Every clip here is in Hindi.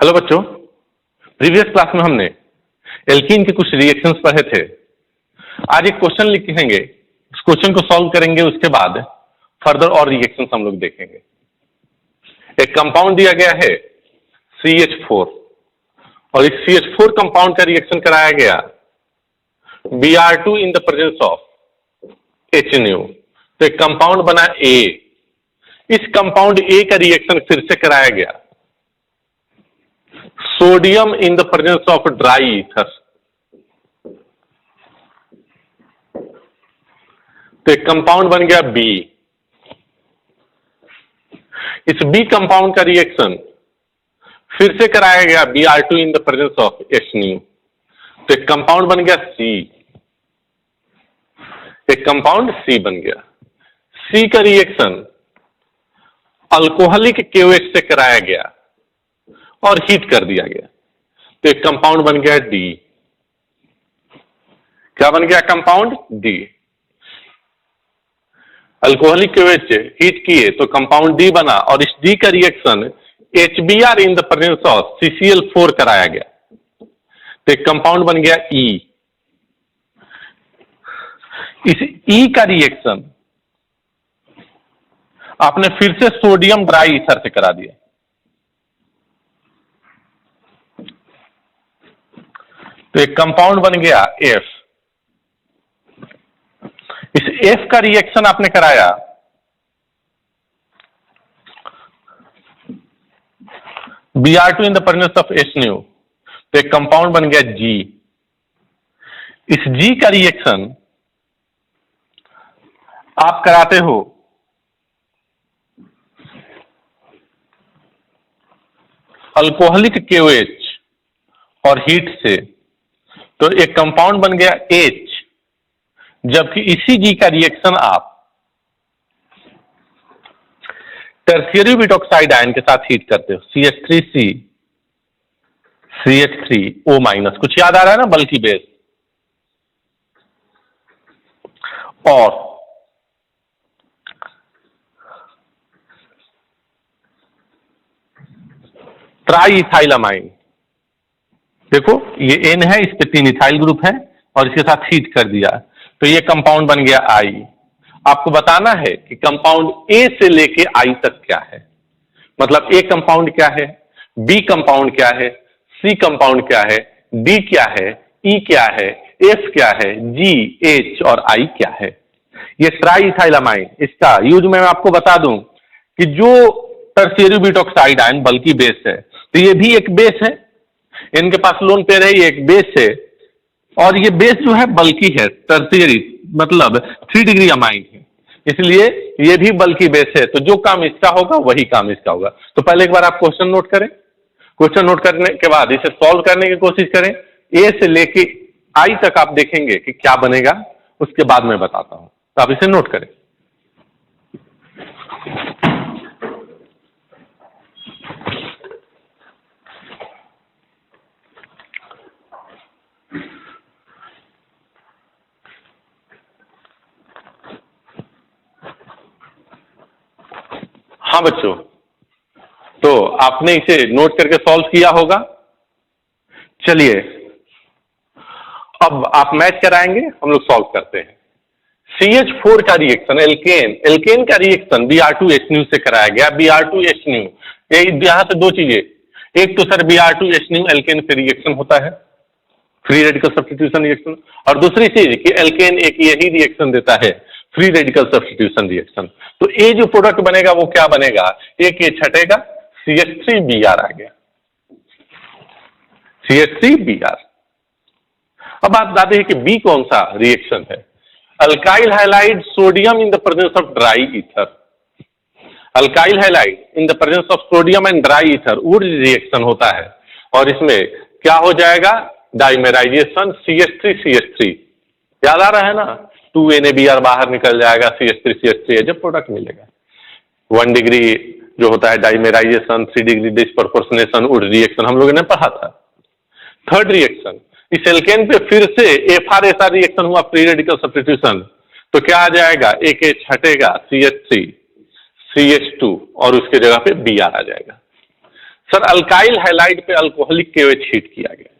हेलो बच्चों, प्रीवियस क्लास में हमने एल्कीन के कुछ रिएक्शंस पढ़े थे। आज एक क्वेश्चन लिखेंगे, उस क्वेश्चन को सॉल्व करेंगे, उसके बाद फर्दर और रिएक्शंस हम लोग देखेंगे। एक कंपाउंड दिया गया है CH4 और इस CH4 कंपाउंड का रिएक्शन कराया गया Br2 in the presence of HNO। तो एक कंपाउंड बना A। इस कंपाउंड A का रिएक्शन फिर से कराया गया sodium in the presence of dry ether. तो एक कंपाउंड बन गया B। इस B कंपाउंड का रिएक्शन फिर से कराया गया Br2 in the presence of HNO। तो एक कंपाउंड बन गया C। एक कंपाउंड C बन गया। C का रिएक्शन अल्कोहलिक KOH से कराया गया और हीट कर दिया गया। तो एक कंपाउंड बन गया D। क्या बन गया? Compound D। Alcoholic KOH heat किए तो कंपाउंड D बना और इस D का reaction HBr in the presence of CCl4 कराया गया। तो एक कंपाउंड बन गया E। इस E का रिएक्शन आपने फिर से सोडियम ड्राई ईथर से करा दिया। तो एक कंपाउंड बन गया F। इस F का रिएक्शन आपने कराया Br2 in the presence of HNO। तो एक कंपाउंड बन गया G। इस G का रिएक्शन आप कराते हो अल्कोहलिक KOH और हीट से, तो एक कंपाउंड बन गया H। जबकि इसी G का रिएक्शन आप टर्शियरी ब्यूटॉक्साइड आयन के साथ हीट करते हो CH3C CH3O-। कुछ याद आ रहा है ना? बल्कि बेस। और ट्राईइथाइलामाइन, देखो ये N है, इस पे 3 इथाइल ग्रुप है और इसके साथ हीट कर दिया, तो ये कंपाउंड बन गया I। आपको बताना है कि कंपाउंड A से लेके I तक क्या है। मतलब A कंपाउंड क्या है, B कंपाउंड क्या है, C कंपाउंड क्या है, D क्या है, E क्या है, F क्या है, G, H और I क्या है। ये ट्राईइथाइलामाइन, इसका यूज मैं आपको बता दूं कि जो टर्शियरी ब्यूटॉक्साइड आयन बल्कि बेस है, तो ये भी एक बेस है। इनके पास लोन पेयर है, ये एक बेस है और ये बेस जो है बल्कि है, टर्शियरी मतलब 3 डिग्री अमाइन है, इसलिए ये भी बल्कि बेस है। तो जो काम इसका होगा वही काम इसका होगा। तो पहले एक बार आप क्वेश्चन नोट करें। क्वेश्चन नोट करने के बाद इसे सॉल्व करने की कोशिश करें। ए से लेके आई तक आप देखेंगे कि क्या बनेगा, उसके बाद मैं बताता हूं। तो आप इसे नोट करें। हाँ बच्चों, तो आपने इसे नोट करके सॉल्व किया होगा। चलिए अब आप मैच कराएंगे, हम लोग सॉल्व करते हैं। CH4 का रिएक्शन एल्केन का रिएक्शन Br2HNO से कराया गया। Br2HNO, यहां से दो चीजें, एक तो सर Br2HNO एल्केन से रिएक्शन होता है, फ्री रेडिकल सब्स्टिट्यूशन रिएक्शन, और दूसरी चीज कि एल्केन एक यही रिएक्शन देता है, फ्री रेडिकल सब्स्टिट्यूशन रिएक्शन। तो ये जो प्रोडक्ट बनेगा वो क्या बनेगा, एक ये छटेगा, CH3Br आ गया, CH3Br। अब बात बताते हैं कि B कौन सा रिएक्शन है। Alkyl halide sodium in the presence of dry ether. Alkyl halide in the presence of sodium and dry ether वो रिएक्शन होता है और इसमें क्या हो जाएगा, डाइमेराइजेशन CH3CH3। याद आ रहा है ना, 2NaBr बाहर निकल जाएगा, CH3CH3 जब प्रोडक्ट मिलेगा। 1 डिग्री जो होता है डाइमेराइजेशन, 3 डिग्री डिस्प्रपोर्शनेशन वुड रिएक्शन हम लोगों ने पढ़ा था। थर्ड रिएक्शन, इस एल्केन पे फिर से FR-SR रिएक्शन हुआ, फ्री रेडिकल सब्स्टिट्यूशन, तो क्या आ जाएगा, एक H हटेगा, CH3 CH2 और उसके जगह पे Br आ जाएगा। सर अल्काइल हैलाइड पे अल्कोहलिक KOH हीट किया गया,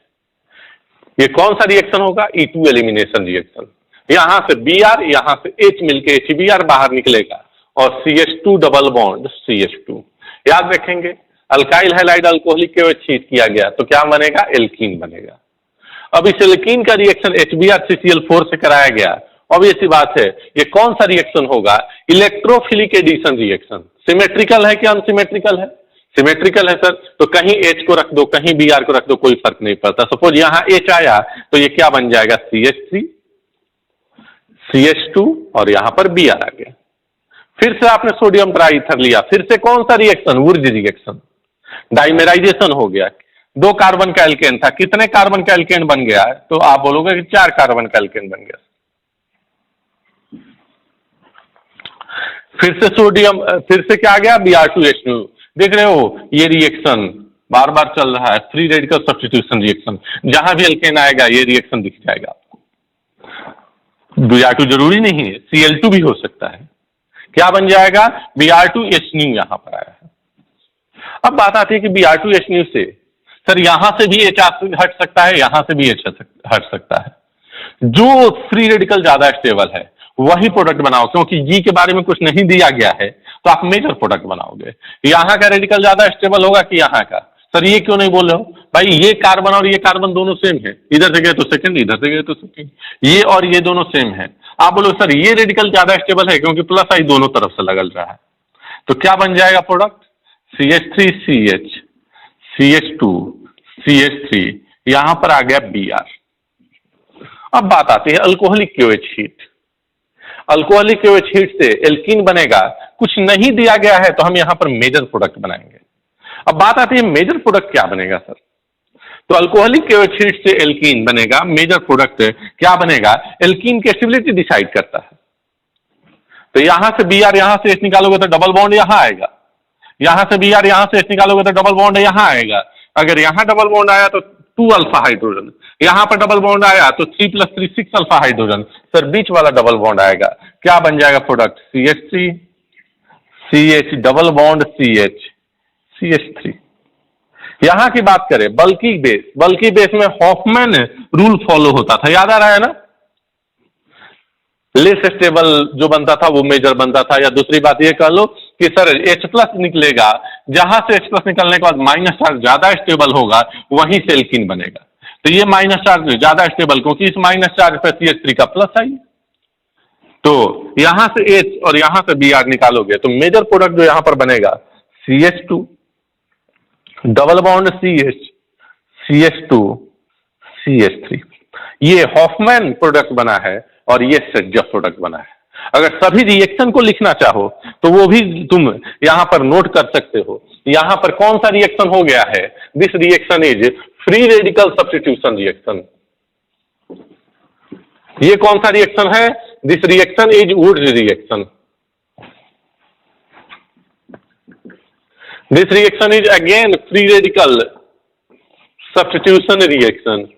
ये कौन सा रिएक्शन होगा? E2 elimination reaction. यहां से Br, यहां से H मिलके HBr बाहर निकलेगा और CH2 डबल बॉन्ड CH2। याद रखेंगे alkyl halide alcoholic KOH heat किया गया तो क्या बनेगा? एल्कीन बनेगा। अब इस एल्कीन का रिएक्शन HBr3Cl4 से कराया गया। अब ऐसी बात है ये कौन सा रिएक्शन होगा? Electrophilic addition reaction. सिमेट्रिकल है कि अनसिमेट्रिकल है? सिमेट्रिकल है सर, तो कहीं H को रख दो कहीं Br को रख दो कोई फर्क नहीं पड़ता। सपोज यहां H आया तो ये क्या बन जाएगा? CH3 CH2 और यहां पर Br आ गया। फिर से आपने सोडियम ट्राईथर लिया, फिर से कौन सा रिएक्शन? वुर्ज रिएक्शन, डाइमेराइजेशन हो गया। 2 कार्बन का एल्केन था, कितने कार्बन का एल्केन बन गया? तो आप बोलोगे कि 4 कार्बन का एल्केन बन गया। फिर से सोडियम, फिर से क्या आ गया? Br2H2। देख रहे हो ये रिएक्शन बार बार चल रहा है, फ्री रेडिकल सब्स्टिट्यूशन रिएक्शन। जहां भी एल्केन आएगा ये रिएक्शन दिख जाएगा आपको। Br2 जरूरी नहीं है, Cl2 भी हो सकता है। क्या बन जाएगा? Br2H यहां पर आया है। अब बात आती है कि Br2H से सर यहां से भी H हट सकता है, यहां से भी H हट सकता है। जो फ्री रेडिकल ज्यादा स्टेबल है वही प्रोडक्ट बनाओ, क्योंकि जी के बारे में कुछ नहीं दिया गया है तो आप मेजर प्रोडक्ट बनाओगे। यहां का रेडिकल ज्यादा स्टेबल होगा कि यहां का? सर ये क्यों नहीं बोल रहे हो भाई? ये कार्बन और ये कार्बन दोनों सेम है, इधर से गए तो सेकंड, इधर से गए तो सेकंड, ये और ये दोनों सेम है। आप बोलो सर ये रेडिकल ज्यादा स्टेबल है क्योंकि प्लस आई दोनों तरफ से लगल रहा है। तो क्या बन जाएगा प्रोडक्ट? CH3CH CH2 CH3, यहां पर आ गया Br। अब बात आती है alcoholic KOH heat. Alcoholic KOH heat से एल्कीन बनेगा, कुछ नहीं दिया गया है तो हम यहां पर मेजर प्रोडक्ट बनाएंगे। अब बात आती है मेजर प्रोडक्ट क्या बनेगा सर? तो अल्कोहलिक KOH हीट से एल्कीन बनेगा, मेजर प्रोडक्ट क्या बनेगा? एल्कीन की स्टेबिलिटी डिसाइड करता है। तो यहां से Br, यहां से H निकालोगे तो डबल बॉन्ड यहां आएगा, यहां से Br, यहां से H निकालोगे तो डबल बॉन्ड यहां आएगा। अगर यहां डबल बॉन्ड आया तो 2 अल्फा हाइड्रोजन, यहां पर डबल बॉन्ड आया तो 3 + 3 6 अल्फा हाइड्रोजन। सर बीच वाला डबल बॉन्ड आएगा, क्या बन जाएगा product? CH3 CH double bond CH CH3। यहां की बात करें बल्कि बेस में हॉफमैन रूल फॉलो होता था, याद आ रहा है ना? लेस स्टेबल जो बनता था वो मेजर बनता था। या दूसरी बात ये कह लो कि सर H+ निकलेगा, जहां से H+ निकलने के बाद माइनस चार्ज ज्यादा स्टेबल होगा वहीं से एल्कीन बनेगा। तो ये माइनस चार्ज ज्यादा स्टेबल, क्योंकि इस माइनस चार्ज पर CH3 का प्लस आई। तो यहां से H और यहां से Br निकालोगे तो मेजर प्रोडक्ट जो यहां पर बनेगा CH2 double bond CH CH2 CH3। ये हॉफमैन प्रोडक्ट बना है और ये सेटजफ प्रोडक्ट बना है। अगर सभी रिएक्शन को लिखना चाहो तो वो भी तुम यहां पर नोट कर सकते हो। यहां पर कौन सा रिएक्शन हो गया है? This reaction is free radical substitution reaction. ये कौन सा रिएक्शन है? This reaction is Wurtz reaction. This reaction is again free radical substitution reaction.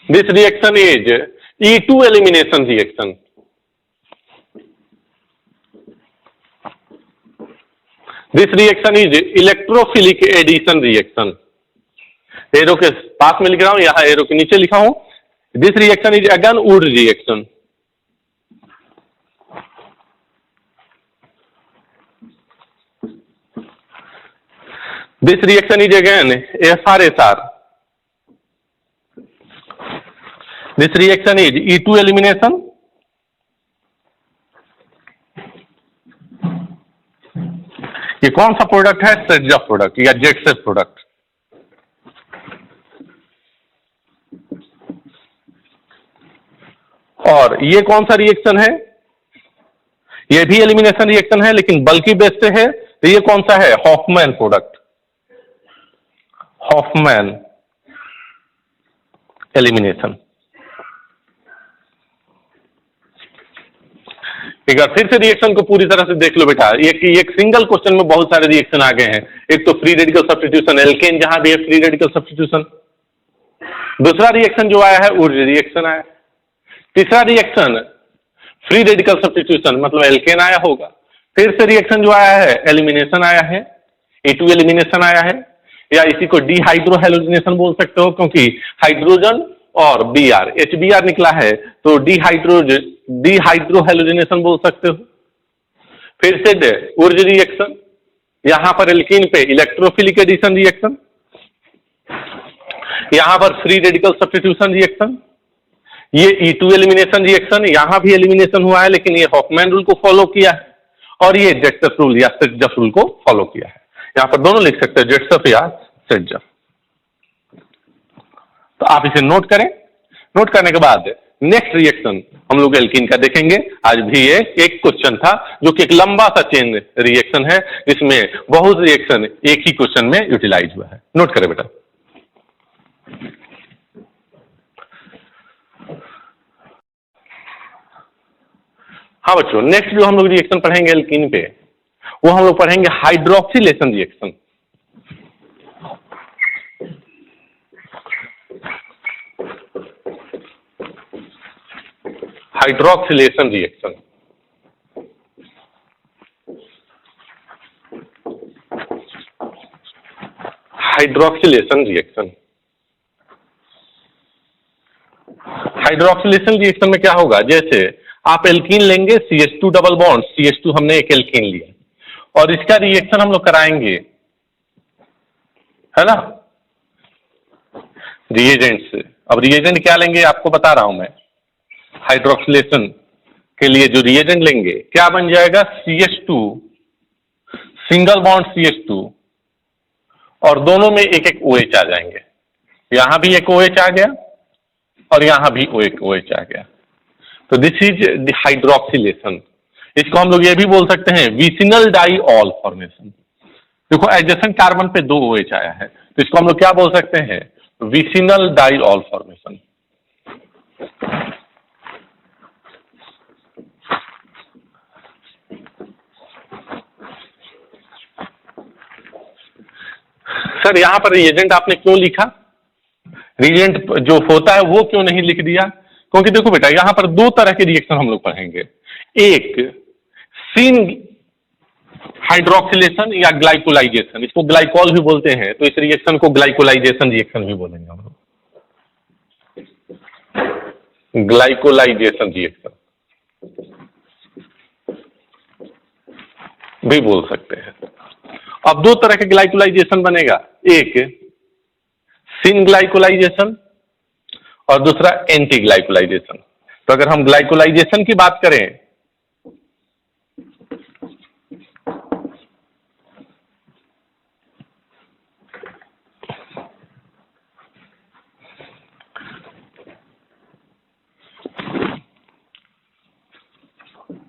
This reaction is E2 elimination reaction. This reaction is electrophilic addition reaction. Arrow के पास में लिख रहा हूं, यहां एरो के नीचे लिखा हूं। This reaction is again Wood reaction. This reaction is again FR-SR. This reaction is E2 elimination. ये कौन सा प्रोडक्ट है? सेटजफ प्रोडक्ट या जेटसेफ प्रोडक्ट। और ये कौन सा रिएक्शन है? ये भी एलिमिनेशन रिएक्शन है लेकिन बल्कि बेस से है। तो ये कौन सा है? Hofmann product, Hofmann elimination. एक बार फिर से रिएक्शन को पूरी तरह से देख लो बेटा। एक सिंगल क्वेश्चन में बहुत सारे रिएक्शन आ गए हैं। एक तो फ्री रेडिकल सब्स्टिट्यूशन, एल्केन जहां भी है फ्री रेडिकल सब्स्टिट्यूशन। दूसरा रिएक्शन जो आया है वुड रिएक्शन आया। तीसरा रिएक्शन फ्री रेडिकल सब्स्टिट्यूशन मतलब एल्केन आया होगा। फिर से रिएक्शन जो आया है एलिमिनेशन आया है, E2 एलिमिनेशन आया है। या इसी को डिहाइड्रो हेलोजिनेशन बोल सकते हो, क्योंकि हाइड्रोजन और Br HBr निकला है, तो डिहाइड्रो हेलोजिनेशन बोल सकते हो। फिर से उर्ज रिएक्शन, यहां पर एल्कीन पे इलेक्ट्रोफिलिक एडिशन रिएक्शन, यहां पर फ्री रेडिकल सब्स्टिट्यूशन रिएक्शन, ये E2 एलिमिनेशन रिएक्शन, यहां भी एलिमिनेशन हुआ है लेकिन ये हॉफमैन रूल को फॉलो किया है, और ये जेट्सफ रूल या सेटजफ रूल को फॉलो किया है। यहां पर दोनों लिख सकते हैं, जेट्सफ या सेटजफ। तो आप इसे नोट करें। नोट करने के बाद नेक्स्ट रिएक्शन हम लोग एल्कीन का देखेंगे। आज भी ये एक क्वेश्चन था जो कि एक लंबा सा चेन रिएक्शन है, जिसमें बहुत रिएक्शन एक ही क्वेश्चन में यूटिलाइज हुआ है। नोट करें बेटा। हाँ बच्चों, नेक्स्ट जो हम लोग रिएक्शन पढ़ेंगे एल्कीन पे, वो हम लोग पढ़ेंगे hydroxylation reaction. Hydroxylation reaction, hydroxylation reaction. Hydroxylation reaction में क्या होगा, जैसे आप एल्कीन लेंगे, CH2 डबल बॉन्ड, CH2 हमने एक एल्कीन लिया और इसका रिएक्शन हम लोग कराएंगे, है ना, रिएजेंट से। अब रिएजेंट क्या लेंगे आपको बता रहा हूं मैं। हाइड्रोक्सिलेशन के लिए जो रिएजेंट लेंगे क्या बन जाएगा, CH2 सिंगल बॉन्ड CH2 और दोनों में एक एक OH आ जाएंगे। यहां भी एक OH आ गया और यहां भी एक OH आ गया। तो दिस इज द हाइड्रोक्सिलेशन। इसको हम लोग ये भी बोल सकते हैं विसिनल डाइऑल फॉर्मेशन। देखो एडजेसेंट कार्बन पे 2 OH आया है, तो इसको हम लोग क्या बोल सकते हैं, विसिनल डाइऑल फॉर्मेशन। सर यहां पर रिएजेंट आपने क्यों लिखा, रिएजेंट जो होता है वो क्यों नहीं लिख दिया? क्योंकि देखो बेटा, यहां पर 2 तरह के रिएक्शन हम लोग पढ़ेंगे, एक सिन हाइड्रोक्सिलेशन या ग्लाइकोलाइजेशन, इसको ग्लाइकॉल भी बोलते हैं, तो इस रिएक्शन को ग्लाइकोलाइजेशन रिएक्शन भी बोलेंगे हम लोग, ग्लाइकोलाइजेशन रिएक्शन भी बोल सकते हैं। अब 2 तरह के ग्लाइकोलाइजेशन बनेगा, एक सिन ग्लाइकोलाइजेशन और दूसरा एंटी ग्लाइकोलाइजेशन। तो अगर हम ग्लाइकोलाइजेशन की बात करें,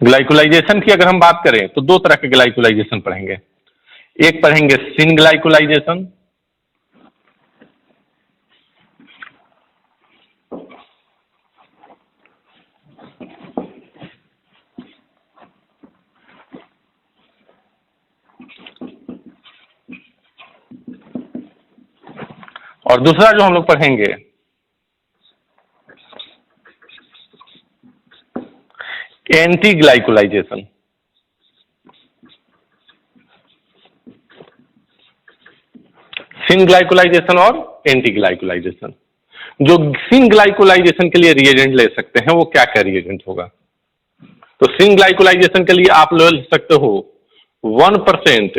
ग्लाइकोलाइजेशन की अगर हम बात करें तो 2 तरह के ग्लाइकोलाइजेशन पढ़ेंगे, एक पढ़ेंगे सिन ग्लाइकोलाइजेशन और दूसरा जो हम लोग पढ़ेंगे एंटी ग्लाइकोलाइजेशन। सिन ग्लाइकोलाइजेशन और एंटी ग्लाइकोलाइजेशन। जो सिन ग्लाइकोलाइजेशन के लिए रिएजेंट ले सकते हैं वो क्या क्या रिएजेंट होगा, तो सिन ग्लाइकोलाइजेशन के लिए आप ले सकते हो 1%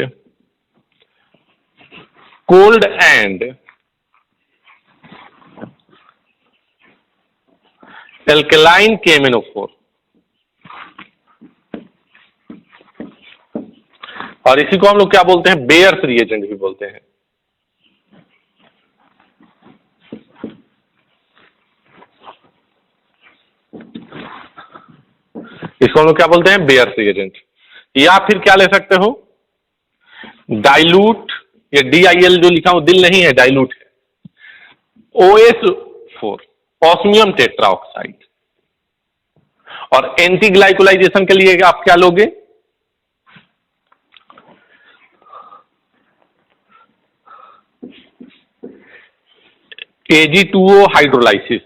कोल्ड एंड एल्केलाइन KMnO4, और इसी को हम लोग क्या बोलते हैं, बेयर्स रिएजेंट भी बोलते हैं। इसको हम लोग क्या बोलते हैं, बेयर्स रिएजेंट। या फिर क्या ले सकते हो, डाइल्यूट, या DIL जो लिखा हो दिल नहीं है, डाइल्यूट है, OS4 ऑस्मियम टेट्राऑक्साइड। और एंटी ग्लाइकोलाइजेशन के लिए आप क्या लोगे, Ag2O hydrolysis,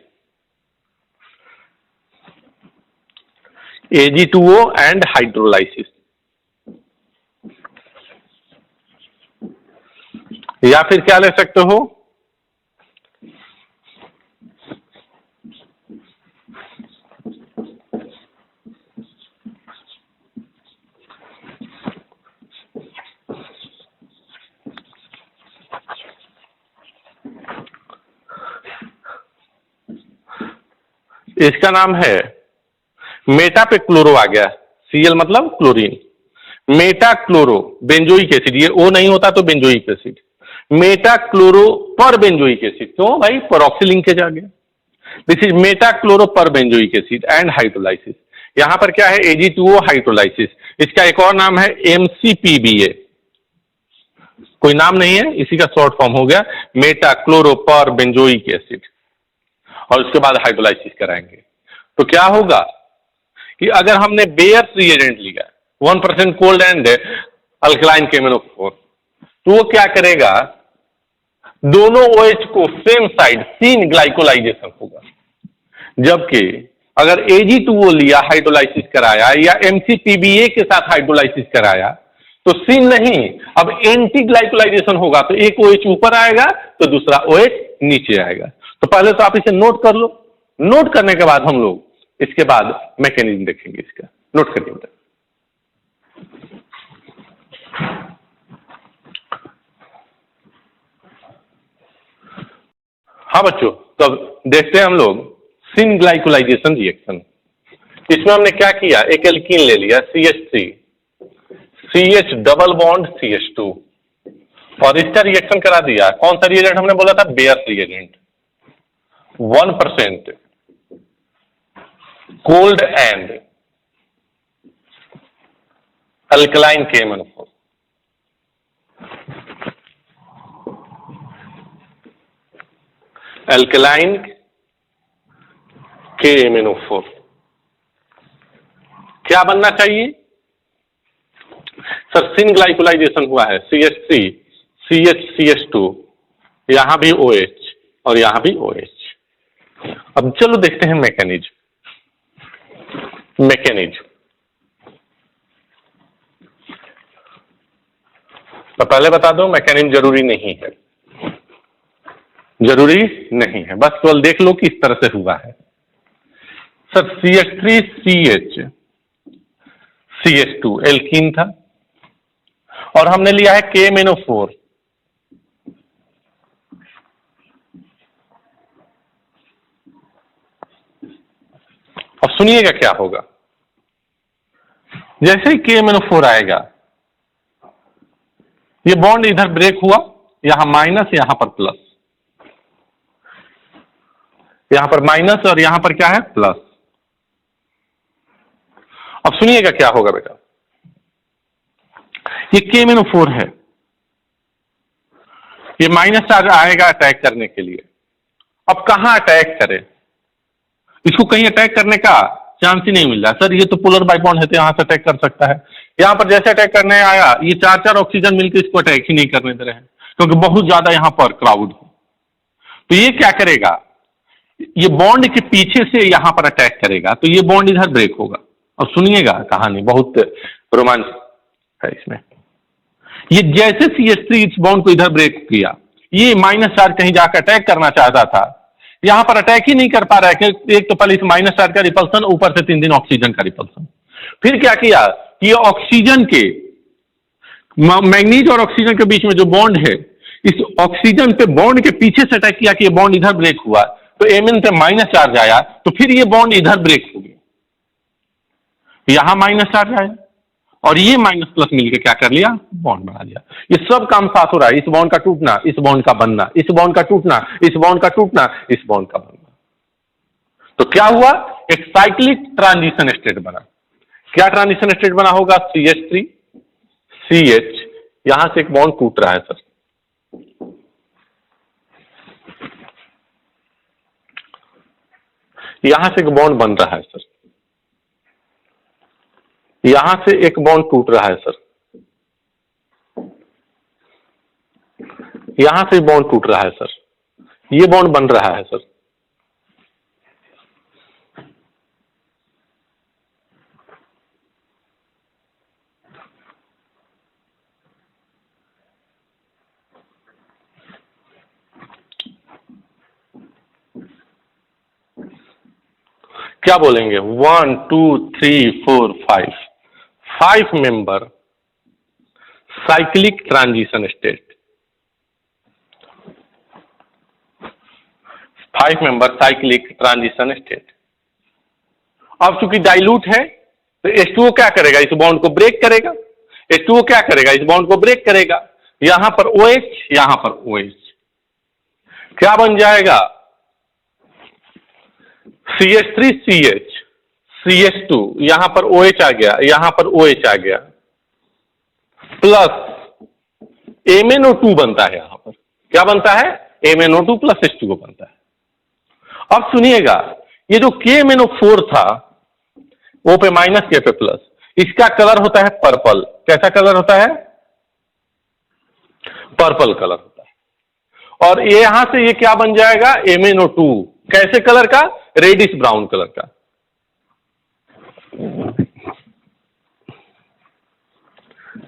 Ag2O and hydrolysis. या फिर क्या ले सकते हो, इसका नाम है मेटा पे क्लोरो आ गया, Cl मतलब chlorine, Meta chloro benzoic acid, ये ओ नहीं होता तो बेंजोइक एसिड, मेटा क्लोरो पर बेंजोइक एसिड, क्यों भाई परऑक्सी लिंकेज आ गया, दिस इज मेटा क्लोरो पर बेंजोइक एसिड एंड हाइड्रोलाइसिस। यहां पर क्या है, Ag2O हाइड्रोलाइसिस, इसका एक और नाम है MCPBA, कोई नाम नहीं है, इसी का शॉर्ट फॉर्म हो गया मेटा क्लोरो पर बेंजोइक एसिड, और उसके बाद हाइड्रोलाइसिस कराएंगे। तो क्या होगा कि अगर हमने बेयर्स रिएजेंट लिया 1% कोल्ड एंड अल्कलाइन KMnO4, तो वो क्या करेगा, दोनों OH को सेम साइड सीन ग्लाइकोलाइजेशन होगा, जबकि अगर Ag2O लिया हाइड्रोलाइसिस कराया या MCPBA के साथ हाइड्रोलाइसिस कराया तो सीन नहीं, अब एंटी ग्लाइकोलाइजेशन होगा, तो एक OH ऊपर आएगा तो दूसरा OH नीचे आएगा। तो पहले तो आप इसे नोट कर लो, नोट करने के बाद हम लोग इसके बाद मैकेनिज्म देखेंगे इसका, नोट करिए। हाँ बच्चों, तो अब देखते हैं हम लोग सिन ग्लाइकोलाइजेशन रिएक्शन। इसमें हमने क्या किया, एक एल्कीन ले लिया CH3, CH double bond CH2, और इसका रिएक्शन करा दिया। कौन सा रिएजेंट हमने बोला था, bears reagent, 1% cold and alkaline KMnO4, alkaline KMnO4 क्या बनना चाहिए सर, सिन ग्लाइकोलाइजेशन हुआ है, CH3 CH2, यहां भी OH और यहां भी OH। अब चलो देखते हैं मैकेनिज्म। तो पहले बता दो मैकेनिज्म जरूरी नहीं है, जरूरी नहीं है, बस केवल देख लो कि इस तरह से हुआ है। Sir CH3 CH CH2 alkene था और हमने लिया है KMnO4, अब सुनिएगा क्या होगा, जैसे ही KMnO4 आएगा ये बॉन्ड इधर ब्रेक हुआ, यहां माइनस यहां पर प्लस, यहां पर माइनस और यहां पर क्या है प्लस। अब सुनिएगा क्या होगा बेटा, ये KMnO4 है, ये माइनस चार्ज आएगा अटैक करने के लिए। अब कहां अटैक करे, इसको कहीं अटैक करने का चांस ही नहीं मिल रहा। सर ये तो पोलर बाइबॉन्ड है तो यहां से अटैक कर सकता है, यहां पर जैसे अटैक करने आया ये चार चार ऑक्सीजन मिलकर इसको अटैक ही नहीं करने दे रहे हैं क्योंकि बहुत ज्यादा यहां पर क्राउड हो। तो ये क्या करेगा, ये बॉन्ड के पीछे से यहां पर अटैक करेगा, तो ये बॉन्ड इधर ब्रेक होगा। और सुनिएगा कहानी बहुत रोमांच है इसमें, ये जैसे CH3 इस बॉन्ड को इधर ब्रेक किया, ये माइनस चार्ज कहीं जाकर अटैक करना चाहता था, यहां पर अटैक ही नहीं कर पा रहा है। एक तो पहले इस माइनस चार्ज का रिपल्सन, ऊपर से 3 दिन ऑक्सीजन का रिपल्सन। फिर क्या किया कि ये ऑक्सीजन के, मैग्नीज और ऑक्सीजन के बीच में जो बॉन्ड है, इस ऑक्सीजन पे बॉन्ड के पीछे से अटैक किया कि ये बॉन्ड इधर ब्रेक हुआ, तो Mn पे माइनस चार्ज आया, तो फिर ये बॉन्ड इधर ब्रेक हो गया, यहां माइनस चार्ज आया और ये माइनस प्लस मिलकर क्या कर लिया, बॉन्ड बना लिया। ये सब काम साथ हो रहा है, इस बॉन्ड का टूटना, इस बॉन्ड का बनना, इस बॉन्ड का टूटना, इस बॉन्ड का टूटना, इस बॉन्ड का बनना। तो क्या हुआ, एक साइक्लिक ट्रांजिशन स्टेट बना। क्या ट्रांजिशन स्टेट बना होगा, CH3 CH, यहां से एक बॉन्ड टूट रहा है सर, यहां से एक बॉन्ड बन रहा है सर, यहां से एक बॉन्ड टूट रहा है सर, यहां से बॉन्ड टूट रहा है सर, ये बॉन्ड बन रहा है सर। क्या बोलेंगे? 1 2 3 4 5 member cyclic transition state, 5 member cyclic transition state. अब चूंकि डाइल्यूट है तो H2O क्या करेगा? इस बॉन्ड को ब्रेक करेगा। H2O क्या करेगा? इस बॉन्ड को ब्रेक करेगा। यहां पर OH, यहां पर OH, क्या बन जाएगा? CH3CH, CH2, यहां पर OH आ गया, यहां पर OH आ गया, प्लस MnO2 बनता है। यहां पर क्या बनता है? MnO2 प्लस H2O बनता है। अब सुनिएगा, ये जो KMnO4 था, O पे माइनस K पे प्लस, इसका कलर होता है पर्पल। कैसा कलर होता है? पर्पल कलर होता है। और ये यहां से ये क्या बन जाएगा? MnO2। कैसे कलर का? रेडिश ब्राउन कलर का।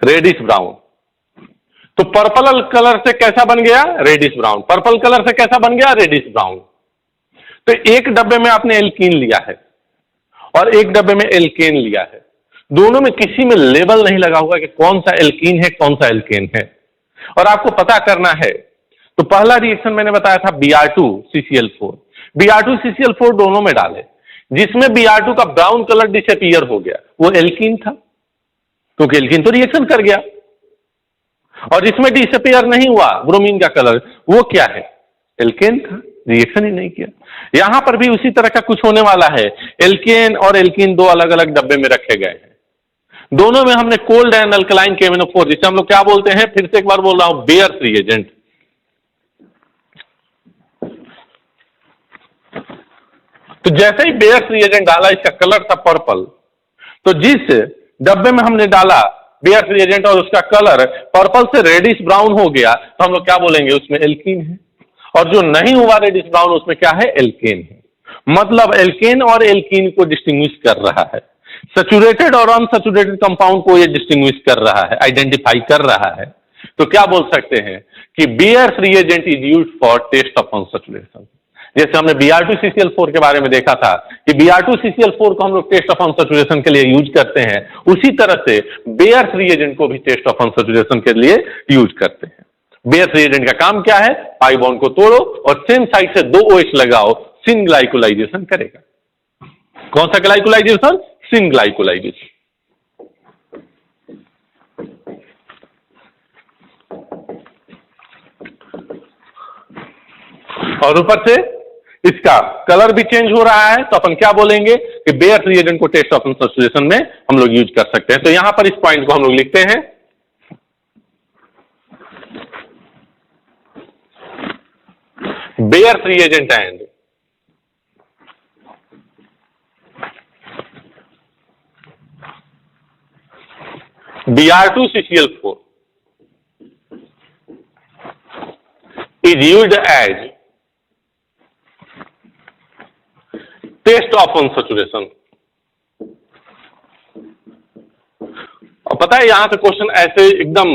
Reddish brown. तो पर्पल कलर से कैसा बन गया? Reddish brown. पर्पल कलर से कैसा बन गया? Reddish brown. तो एक डब्बे में आपने एल्कीन लिया है और एक डब्बे में एल्केन लिया है, दोनों में किसी में लेबल नहीं लगा होगा कि कौन सा एल्कीन है, कौन सा एल्केन है, और आपको पता करना है। तो पहला रिएक्शन मैंने बताया था Br2CCl4। Br2CCl4 दोनों में डाले, जिसमें Br2 का ब्राउन कलर डिसअपीयर हो गया, वो एल्कीन था, क्योंकि एल्कीन तो रिएक्शन कर गया। और जिसमें डिसअपीयर नहीं हुआ ब्रोमीन का कलर, वो क्या है? एल्केन था, रिएक्शन ही नहीं किया। यहां पर भी उसी तरह का कुछ होने वाला है। एल्केन और एल्कीन दो अलग अलग डब्बे में रखे गए हैं, दोनों में हमने कोल्ड एंड अल्कलाइन KMnO4, जिसे हम लोग क्या बोलते हैं, फिर से एक बार बोल रहा हूं, बेयर्स रिएजेंट। तो जैसे ही बेयर्स रिएजेंट डाला, इसका कलर था पर्पल, तो जिस डब्बे में हमने डाला बेयर्स रिएजेंट और उसका कलर पर्पल से रेडिश ब्राउन हो गया, तो हम लोग क्या बोलेंगे? उसमें एल्कीन है। और जो नहीं हुआ रेडिश ब्राउन, उसमें क्या है? एल्केन है। मतलब एल्केन और एल्कीन को डिस्टिंग्विश कर रहा है, सैचुरेटेड और अनसैचुरेटेड कंपाउंड को ये डिस्टिंग्विश कर रहा है, आइडेंटिफाई कर रहा है। तो क्या बोल सकते हैं कि Baeyer's reagent is used for test of unsaturation. जैसे हमने Br2CCl4 के बारे में देखा था कि Br2CCl4 को हम लोग टेस्ट ऑफ अनसैचुरेशन के लिए यूज करते हैं, उसी तरह से बेयर्स रिएजेंट को भी टेस्ट ऑफ अनसैचुरेशन के लिए यूज करते हैं। बेयर्स रिएजेंट का काम क्या है? पाई बॉन्ड को तोड़ो और सेम साइड से दो OH लगाओ, सिन ग्लाइकोलाइजेशन करेगा। कौन सा ग्लाइकोलाइजेशन? सिन ग्लाइकोलाइजेशन। और ऊपर से इसका कलर भी चेंज हो रहा है, तो अपन क्या बोलेंगे कि बेयर्स रिएजेंट को टेस्ट ऑफ अनसैचुरेशन में हम लोग यूज कर सकते हैं। तो यहां पर इस पॉइंट को हम लोग लिखते हैं Baeyer's reagent and Br2CCl4 is used as test of unsaturation. और पता है यहां से क्वेश्चन ऐसे एकदम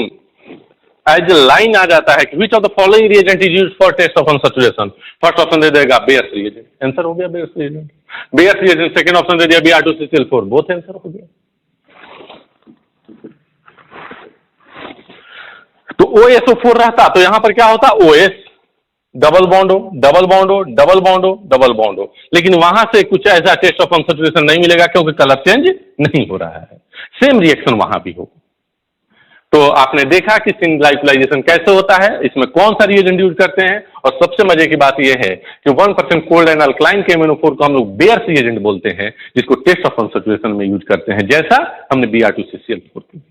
एज ए लाइन आ जाता है कि which of the following reagent is used for test of unsaturation. First option दे देगा बेयर्स रिएजेंट, आंसर हो गया Baeyer's reagent. Baeyer's reagent second option दे दिया Br2CCl4, बोथ आंसर हो गया। तो OSO4 रहता तो यहां पर क्या होता? OS डबल बॉन्ड हो, डबल बॉन्ड हो, डबल बॉन्ड हो, डबल बॉन्ड हो, लेकिन वहां से कुछ ऐसा टेस्ट ऑफ अनसैचुरेशन नहीं मिलेगा, क्योंकि कलर चेंज नहीं हो रहा है। सेम रिएक्शन वहां भी हो। तो आपने देखा कि सिन ग्लाइकोलाइजेशन कैसे होता है, इसमें कौन सा रिएजेंट यूज करते हैं, और सबसे मजे की बात यह है कि 1% कोल्ड एंड अल्कलाइन KMnO4 को हम लोग बेयर्स रिएजेंट बोलते हैं, जिसको टेस्ट ऑफ अनसैचुरेशन में यूज करते हैं, जैसा हमने Br2CCl4 की।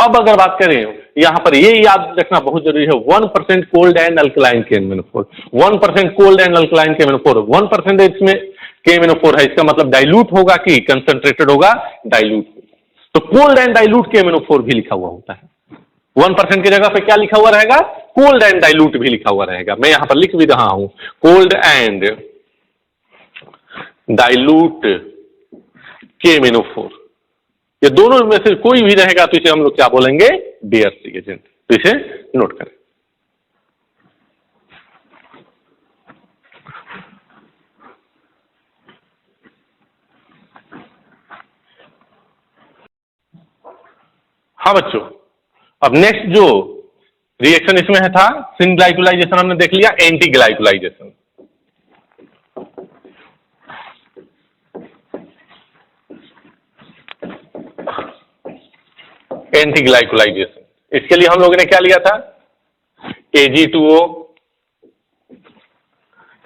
अब अगर बात करें, यहां पर ये याद रखना बहुत जरूरी है, 1% cold and alkaline KMnO4, 1% cold and alkaline KMnO4, 1% इसमें KMnO4 है, इसका मतलब डाइल्यूट होगा कि कंसंट्रेटेड होगा? डाइल्यूट। तो कोल्ड एंड डाइल्यूट KMnO4 भी लिखा हुआ होता है। 1% की जगह पे क्या लिखा हुआ रहेगा? कोल्ड एंड डाइल्यूट भी लिखा हुआ रहेगा। मैं यहां पर लिख भी रहा हूं, कोल्ड एंड डाइल्यूट KMnO4, ये दोनों में से कोई भी रहेगा तो इसे हम लोग क्या बोलेंगे? Bears reagent. तो इसे नोट करें। हाँ बच्चों, अब नेक्स्ट जो रिएक्शन इसमें है था सिन ग्लाइकोलाइजेशन, हमने देख लिया एंटी ग्लाइकोलाइजेशन। एंटी ग्लाइकोलाइजेशन, इसके लिए हम लोगों ने क्या लिया था, Ag2O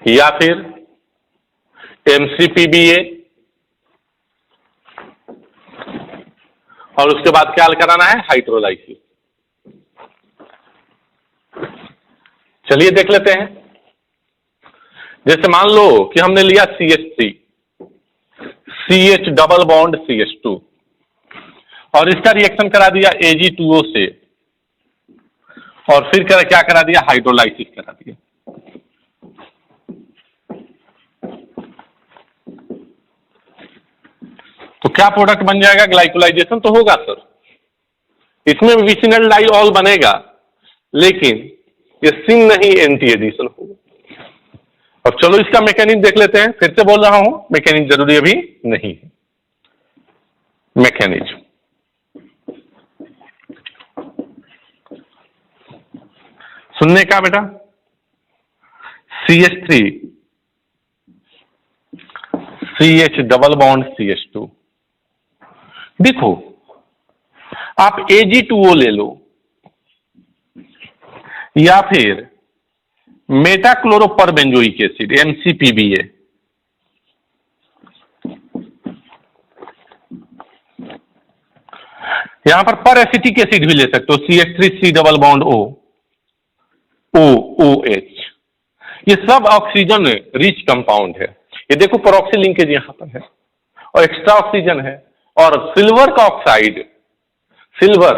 या फिर MCPBA, और उसके बाद क्या कराना है, हाइड्रोलाइसिस। चलिए देख लेते हैं। जैसे मान लो कि हमने लिया CH3, CH double bond CH2, और इसका रिएक्शन करा दिया Ag2O से, और फिर क्या करा दिया, हाइड्रोलाइसिस करा दिया। तो क्या प्रोडक्ट बन जाएगा, ग्लाइकोलाइजेशन तो होगा सर, इसमें विसिनल डाइऑल बनेगा, लेकिन ये सिन नहीं एंटी एडिशन होगा। अब चलो इसका मैकेनिज्म देख लेते हैं, फिर से बोल रहा हूं मैकेनिज्म जरूरी अभी नहीं है। मैकेनिज्म सुनने का बेटा, CH3 CH double bond CH2, देखो आप Ag2O ले लो या फिर मेटाक्लोरोपरबेंजोइक एसिड MCPBA, यहां पर एसिटिक एसिड भी ले सकते हो, CH3C डबल बॉन्ड OOH, ये सब ऑक्सीजन रिच कंपाउंड है। ये देखो परऑक्सी लिंकेज यहां पर है और एक्स्ट्रा ऑक्सीजन है, और सिल्वर का ऑक्साइड, सिल्वर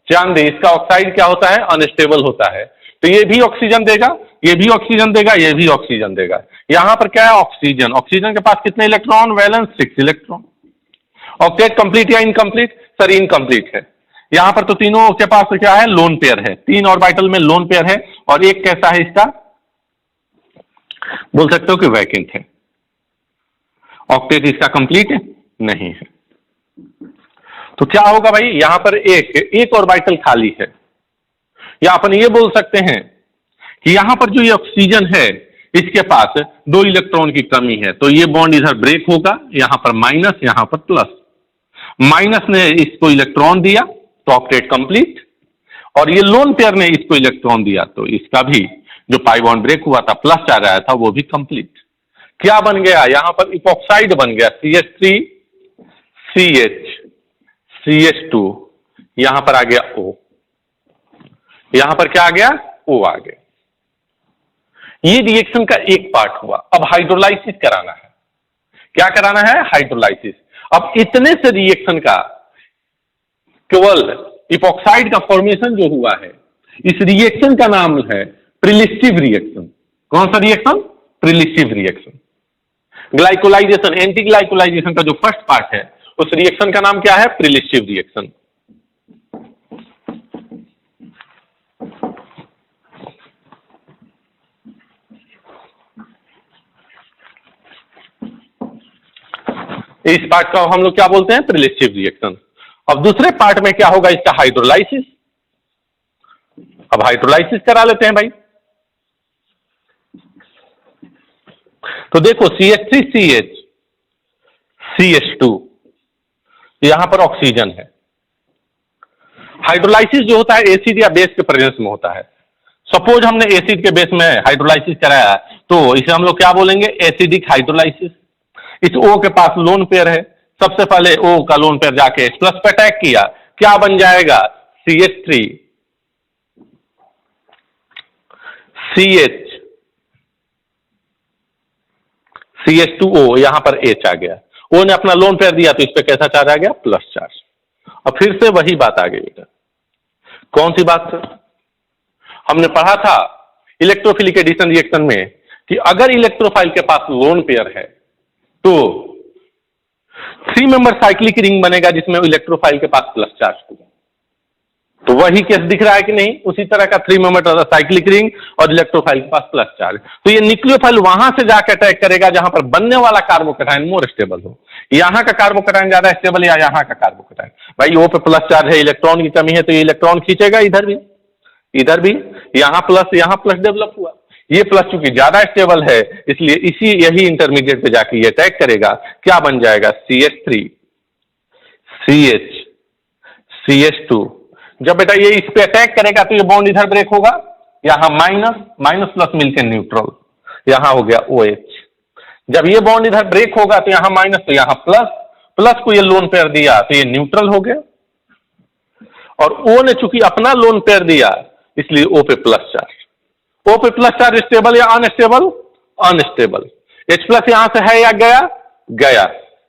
चांदी, इसका ऑक्साइड क्या होता है, अनस्टेबल होता है, तो ये भी ऑक्सीजन देगा, ये भी ऑक्सीजन देगा, ये भी ऑक्सीजन देगा। यहां पर क्या है, ऑक्सीजन, ऑक्सीजन के पास कितने electron, valence 6 electron. Octet complete या इनकम्प्लीट, सर इनकम्प्लीट है। यहां पर तो तीनों के पास क्या है, लोन पेयर है, 3 ऑर्बिटल में लोन पेयर है, और एक कैसा है, इसका बोल सकते हो कि वैकेंट है। ऑक्टेट इसका कंप्लीट नहीं है। तो क्या होगा भाई, यहां पर एक ऑर्बिटल खाली है, या अपन ये बोल सकते हैं कि यहां पर जो ये ऑक्सीजन है इसके पास 2 इलेक्ट्रॉन की कमी है, तो ये बॉन्ड इधर ब्रेक होगा, यहां पर माइनस, यहां पर प्लस। माइनस ने इसको इलेक्ट्रॉन दिया तो ऑक्टेट कंप्लीट, और ये लोन पेयर ने इसको इलेक्ट्रॉन दिया तो इसका भी जो पाई बॉन्ड ब्रेक हुआ था, प्लस आ रहा था, वो भी कंप्लीट। क्या बन गया, यहां पर इपॉक्साइड बन गया, CH3 CH CH2, यहां पर आ गया O, यहां पर क्या आ गया, O आ गया। ये रिएक्शन का एक पार्ट हुआ। अब हाइड्रोलाइसिस कराना है, क्या कराना है, हाइड्रोलाइसिस। अब इतने से रिएक्शन का केवल इपॉक्साइड का फॉर्मेशन जो हुआ है, इस रिएक्शन का नाम है प्रिलिस्टिव रिएक्शन। कौन सा रिएक्शन, प्रिलिस्टिव रिएक्शन। ग्लाइकोलाइजेशन, एंटी ग्लाइकोलाइजेशन का जो फर्स्ट पार्ट है, उस रिएक्शन का नाम क्या है, प्रिलिस्टिव रिएक्शन। इस पार्ट का हम लोग क्या बोलते हैं, प्रिलिस्टिव रिएक्शन। अब दूसरे पार्ट में क्या होगा, इसका हाइड्रोलाइसिस। अब हाइड्रोलाइसिस करा लेते हैं भाई। तो देखो CH3CH CH2, यहां पर ऑक्सीजन है। हाइड्रोलाइसिस जो होता है एसिड या बेस के प्रेजेंस में होता है। सपोज हमने एसिड के बेस में हाइड्रोलाइसिस कराया, तो इसे हम लोग क्या बोलेंगे, एसिडिक हाइड्रोलाइसिस। इस O के पास लोन पेयर है, सबसे पहले O का लोन पेयर जाके H+ पे अटैक किया, क्या बन जाएगा, CH3 CH CH2O, यहां पर H आ गया। O ने अपना लोन पेयर दिया तो इस पे कैसा चार्ज आ गया, प्लस चार्ज। अब फिर से वही बात आ गई बेटा। कौन सी बात सर, हमने पढ़ा था इलेक्ट्रोफिलिक एडिशन रिएक्शन में कि अगर इलेक्ट्रोफाइल के पास लोन पेयर है तो 3 मेंबर साइक्लिक रिंग बनेगा, जिसमें इलेक्ट्रोफाइल के पास प्लस चार्ज होगा। तो वही केस दिख रहा है कि नहीं, उसी तरह का 3 मेंबर साइक्लिक रिंग और इलेक्ट्रोफाइल के पास प्लस चार्ज। तो ये न्यूक्लियोफाइल वहां से जाकर अटैक करेगा जहां पर बनने वाला कार्बोकैटायन मोर स्टेबल हो। यहाँ का कार्बोकैटायन ज्यादा स्टेबल या यहाँ का कार्बोकैटायन, भाई ओ पे प्लस चार्ज है, इलेक्ट्रॉन की कमी है, तो ये इलेक्ट्रॉन खींचेगा इधर भी, इधर भी, यहाँ प्लस डेवलप हुआ। ये प्लस चूंकि ज्यादा स्टेबल है इसलिए इसी यही इंटरमीडिएट पे जाके ये अटैक करेगा, क्या बन जाएगा, CH3 CH CH2। जब बेटा ये इस पे अटैक करेगा तो ये बॉन्ड इधर ब्रेक होगा, यहां माइनस माइनस प्लस मिलकर न्यूट्रल, यहां हो गया OH। जब ये बॉन्ड इधर ब्रेक होगा तो यहां माइनस, तो यहां प्लस, प्लस को ये लोन पेयर दिया तो ये न्यूट्रल हो गया, और O ने चूंकि अपना लोन पेयर दिया इसलिए O पे प्लस चार्ज। O पे प्लस चार्ज स्टेबल या अनस्टेबल, अनस्टेबल। H प्लस यहां से है या गया, गया,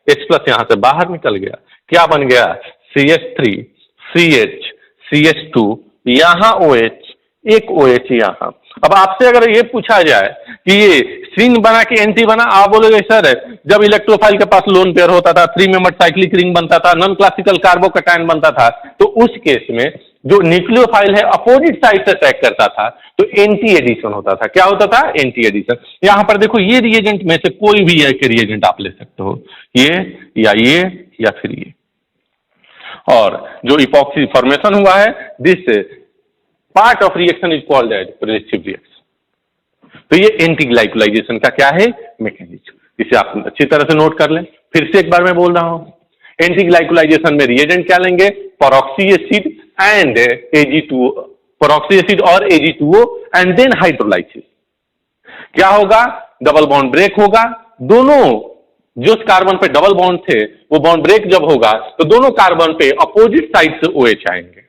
H प्लस यहां से बाहर निकल गया, क्या बन गया, CH3 CH CH2, यहां OH, एक OH यहां। अब आपसे अगर ये पूछा जाए कि ये स्ट्रिंग बना कि एंटी बना, आप बोलोगे सर जब इलेक्ट्रोफाइल के पास लोन पेयर होता था, 3 मेंबर साइक्लिक रिंग बनता था, नॉन क्लासिकल कार्बोकैटायन बनता था, तो उस केस में जो न्यूक्लियोफाइल है अपोजिट साइड से अटैक करता था तो एंटी एडिशन होता था। क्या होता था, एंटी एडिशन। यहां पर देखो ये रिएजेंट में से कोई भी एक रिएजेंट आप ले सकते हो, ये या फिर ये। और जो इपॉक्सी फॉर्मेशन हुआ है, this part of reaction is called as relative reaction. तो ये एंटी ग्लाइकोलाइजेशन का क्या है, मैकेनिज्म। इसे आप अच्छी तरह से नोट कर लें। फिर से एक बार मैं बोल रहा हूं, एंटी ग्लाइकोलाइजेशन में रिएजेंट क्या लेंगे, परऑक्सी एसिड एंड Ag2, परऑक्सी एसिड और Ag2O एंड देन हाइड्रोलाइसिस। क्या होगा, डबल बॉन्ड ब्रेक होगा, दोनों जो कार्बन पे डबल बॉन्ड थे वो बॉन्ड ब्रेक जब होगा तो दोनों कार्बन पे अपोजिट साइड से OH आएंगे।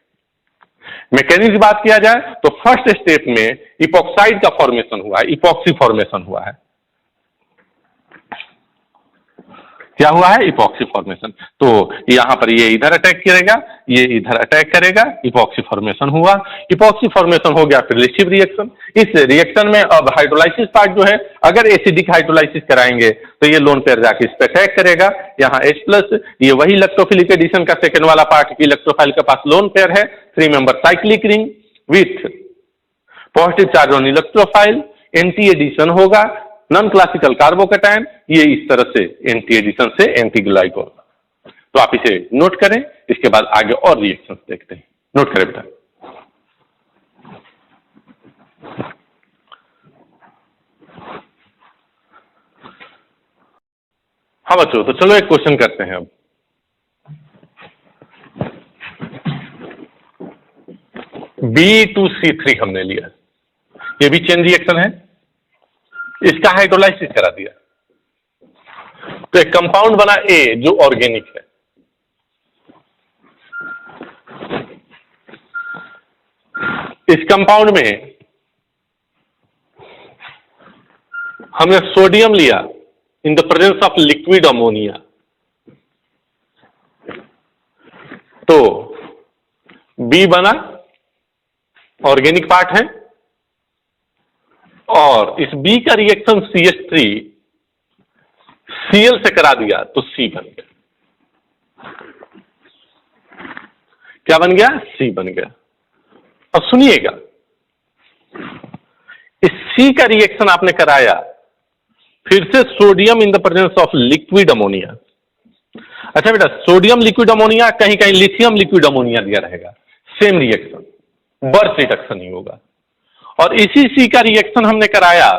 मैकेनिज्म बात किया जाए तो फर्स्ट स्टेप में इपॉक्साइड का फॉर्मेशन हुआ है, इपॉक्सी फॉर्मेशन हुआ है। क्या हुआ है, इपॉक्सी फॉर्मेशन। तो यहां पर ये इधर अटैक करेगा, ये इधर अटैक करेगा, इपॉक्सी फॉर्मेशन हुआ। इपॉक्सी फॉर्मेशन हो गया फिर रिलेटिव रिएक्शन। इस रिएक्शन में अब हाइड्रोलाइसिस पार्ट जो है, अगर एसिडिक हाइड्रोलाइसिस कराएंगे तो ये लोन पेयर जाके इस पे अटैक करेगा, यहाँ H प्लस, ये वही इलेक्ट्रोफिलिक एडिशन का सेकेंड वाला पार्ट की इलेक्ट्रोफाइल के पास लोन पेयर है, 3 member cyclic ring with positive charge on electrophile, anti addition होगा, नॉन क्लासिकल कार्बोकैटायन, ये इस तरह से एंटी एडिशन से एंटी ग्लाइको। तो आप इसे नोट करें, इसके बाद आगे और रिएक्शंस देखते हैं। नोट करें बेटा। हाँ बच्चों, तो चलो एक क्वेश्चन करते हैं अब। B2C3 हमने लिया, ये भी चेन रिएक्शन है, इसका हाइड्रोलाइसिस करा दिया तो एक कंपाउंड बना A जो ऑर्गेनिक है। इस कंपाउंड में हमने सोडियम लिया in the presence of liquid ammonia, तो B बना, ऑर्गेनिक पार्ट है, और इस B का रिएक्शन CH3 Cl से करा दिया तो C बन गया। क्या बन गया, C बन गया। अब सुनिएगा, इस C का रिएक्शन आपने कराया, फिर से sodium in the presence of liquid ammonia. अच्छा बेटा, सोडियम लिक्विड अमोनिया, कहीं कहीं लिथियम लिक्विड अमोनिया दिया रहेगा, सेम रिएक्शन, बर्थ रिडक्शन ही होगा। और इसी C का रिएक्शन हमने कराया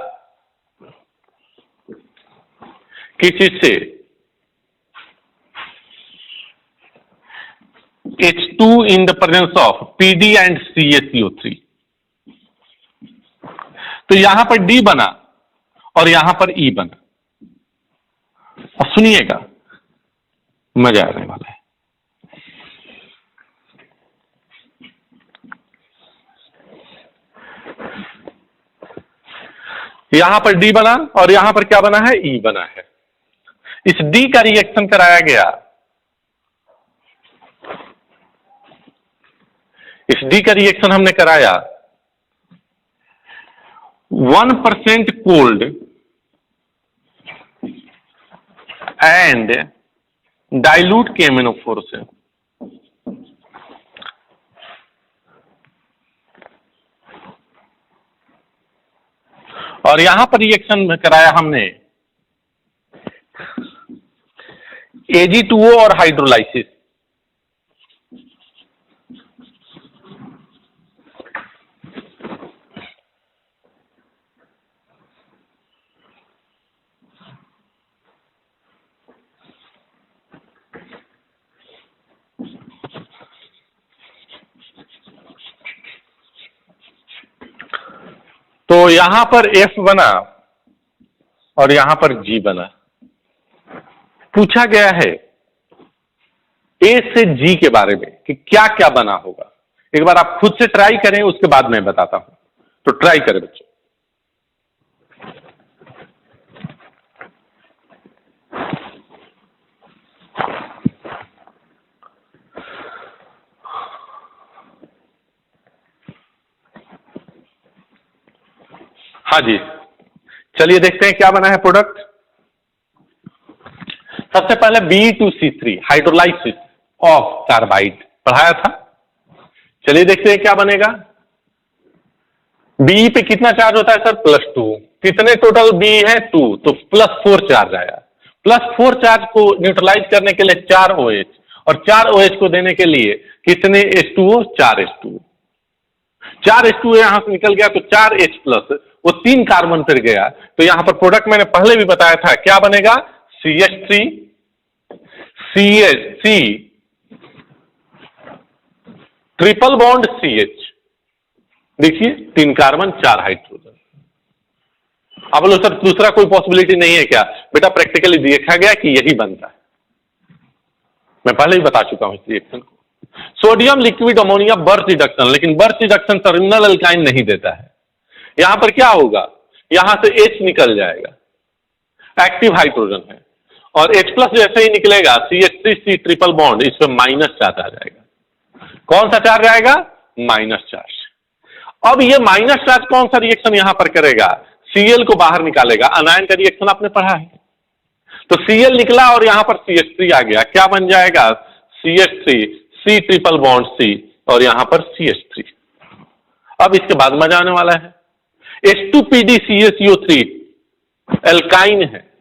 किस चीज से, H2 in the presence of PD and CaCO3, तो यहां पर D बना और यहां पर E बना। और सुनिएगा, मजा आने वाला है। यहां पर D बना और यहां पर क्या बना है, E बना है। इस D का रिएक्शन कराया गया, इस D का रिएक्शन हमने कराया 1% कोल्ड एंड डाइल्यूट KMnO4 से। और यहां पर रिएक्शन कराया हमने Ag2O और हाइड्रोलाइसिस। तो यहां पर F बना और यहां पर G बना। पूछा गया है A से G के बारे में कि क्या क्या बना होगा। एक बार आप खुद से ट्राई करें, उसके बाद मैं बताता हूं। तो ट्राई करें बच्चों। हाँ जी, चलिए देखते हैं क्या बना है प्रोडक्ट। सबसे पहले B2C3 हाइड्रोलाइसिस ऑफ कार्बाइड पढ़ाया था। चलिए देखते हैं क्या बनेगा। बी पे कितना चार्ज होता है सर? +2। कितने टोटल बी है? 2, तो +4 चार्ज आया। +4 चार्ज को न्यूट्रलाइज करने के लिए 4 OH, और 4 OH को देने के लिए कितने H2O? 4 H2O। 4 H2O यहां से निकल गया तो 4 H+, वो 3 कार्बन फिर गया। तो यहां पर प्रोडक्ट मैंने पहले भी बताया था, क्या बनेगा? CH3 CH, triple bond CH। देखिए 3 कार्बन 4 हाइड्रोजन। अब बोलो सर दूसरा कोई पॉसिबिलिटी नहीं है क्या? बेटा प्रैक्टिकली देखा गया कि यही बनता है, मैं पहले ही बता चुका हूं इस रिएक्शन को। Sodium liquid ammonia birth reduction, लेकिन बर्थ रिडक्शन टर्मिनल अल्काइन नहीं देता है। यहां पर क्या होगा? यहां से H निकल जाएगा, एक्टिव हाइड्रोजन है, और H+ जैसे ही निकलेगा CH3C ट्रिपल बॉन्ड, इस पर माइनस चार्ज आ जाएगा। कौन सा चार्ज आएगा? Minus charge. अब ये माइनस चार्ज कौन सा रिएक्शन यहां पर करेगा? Cl को बाहर निकालेगा। अनायन का रिएक्शन आपने पढ़ा है। तो Cl निकला और यहां पर CH3 आ गया। क्या बन जाएगा? CH3 C triple bond C, और यहां पर CH3। अब इसके बाद मजा आने वाला है। H2PdCaCO3 एल्काइन है।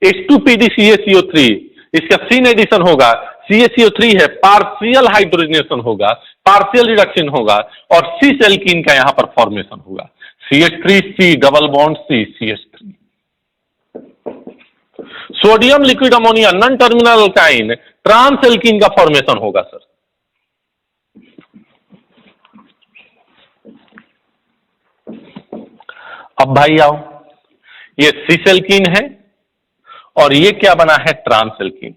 H2PdCaCO3 इसका सीन एडिशन होगा, CaCO3 है, पार्शियल हाइड्रोजनेशन होगा, पार्शियल रिडक्शन होगा, और सिस एल्कीन का यहां पर फॉर्मेशन होगा। CH3C double bond C CH3। Sodium liquid ammonia non terminal alkyne, trans alkene का फॉर्मेशन होगा सर। अब भाई आओ, ये सिस एल्कीन है और ये क्या बना है? Trans alkene.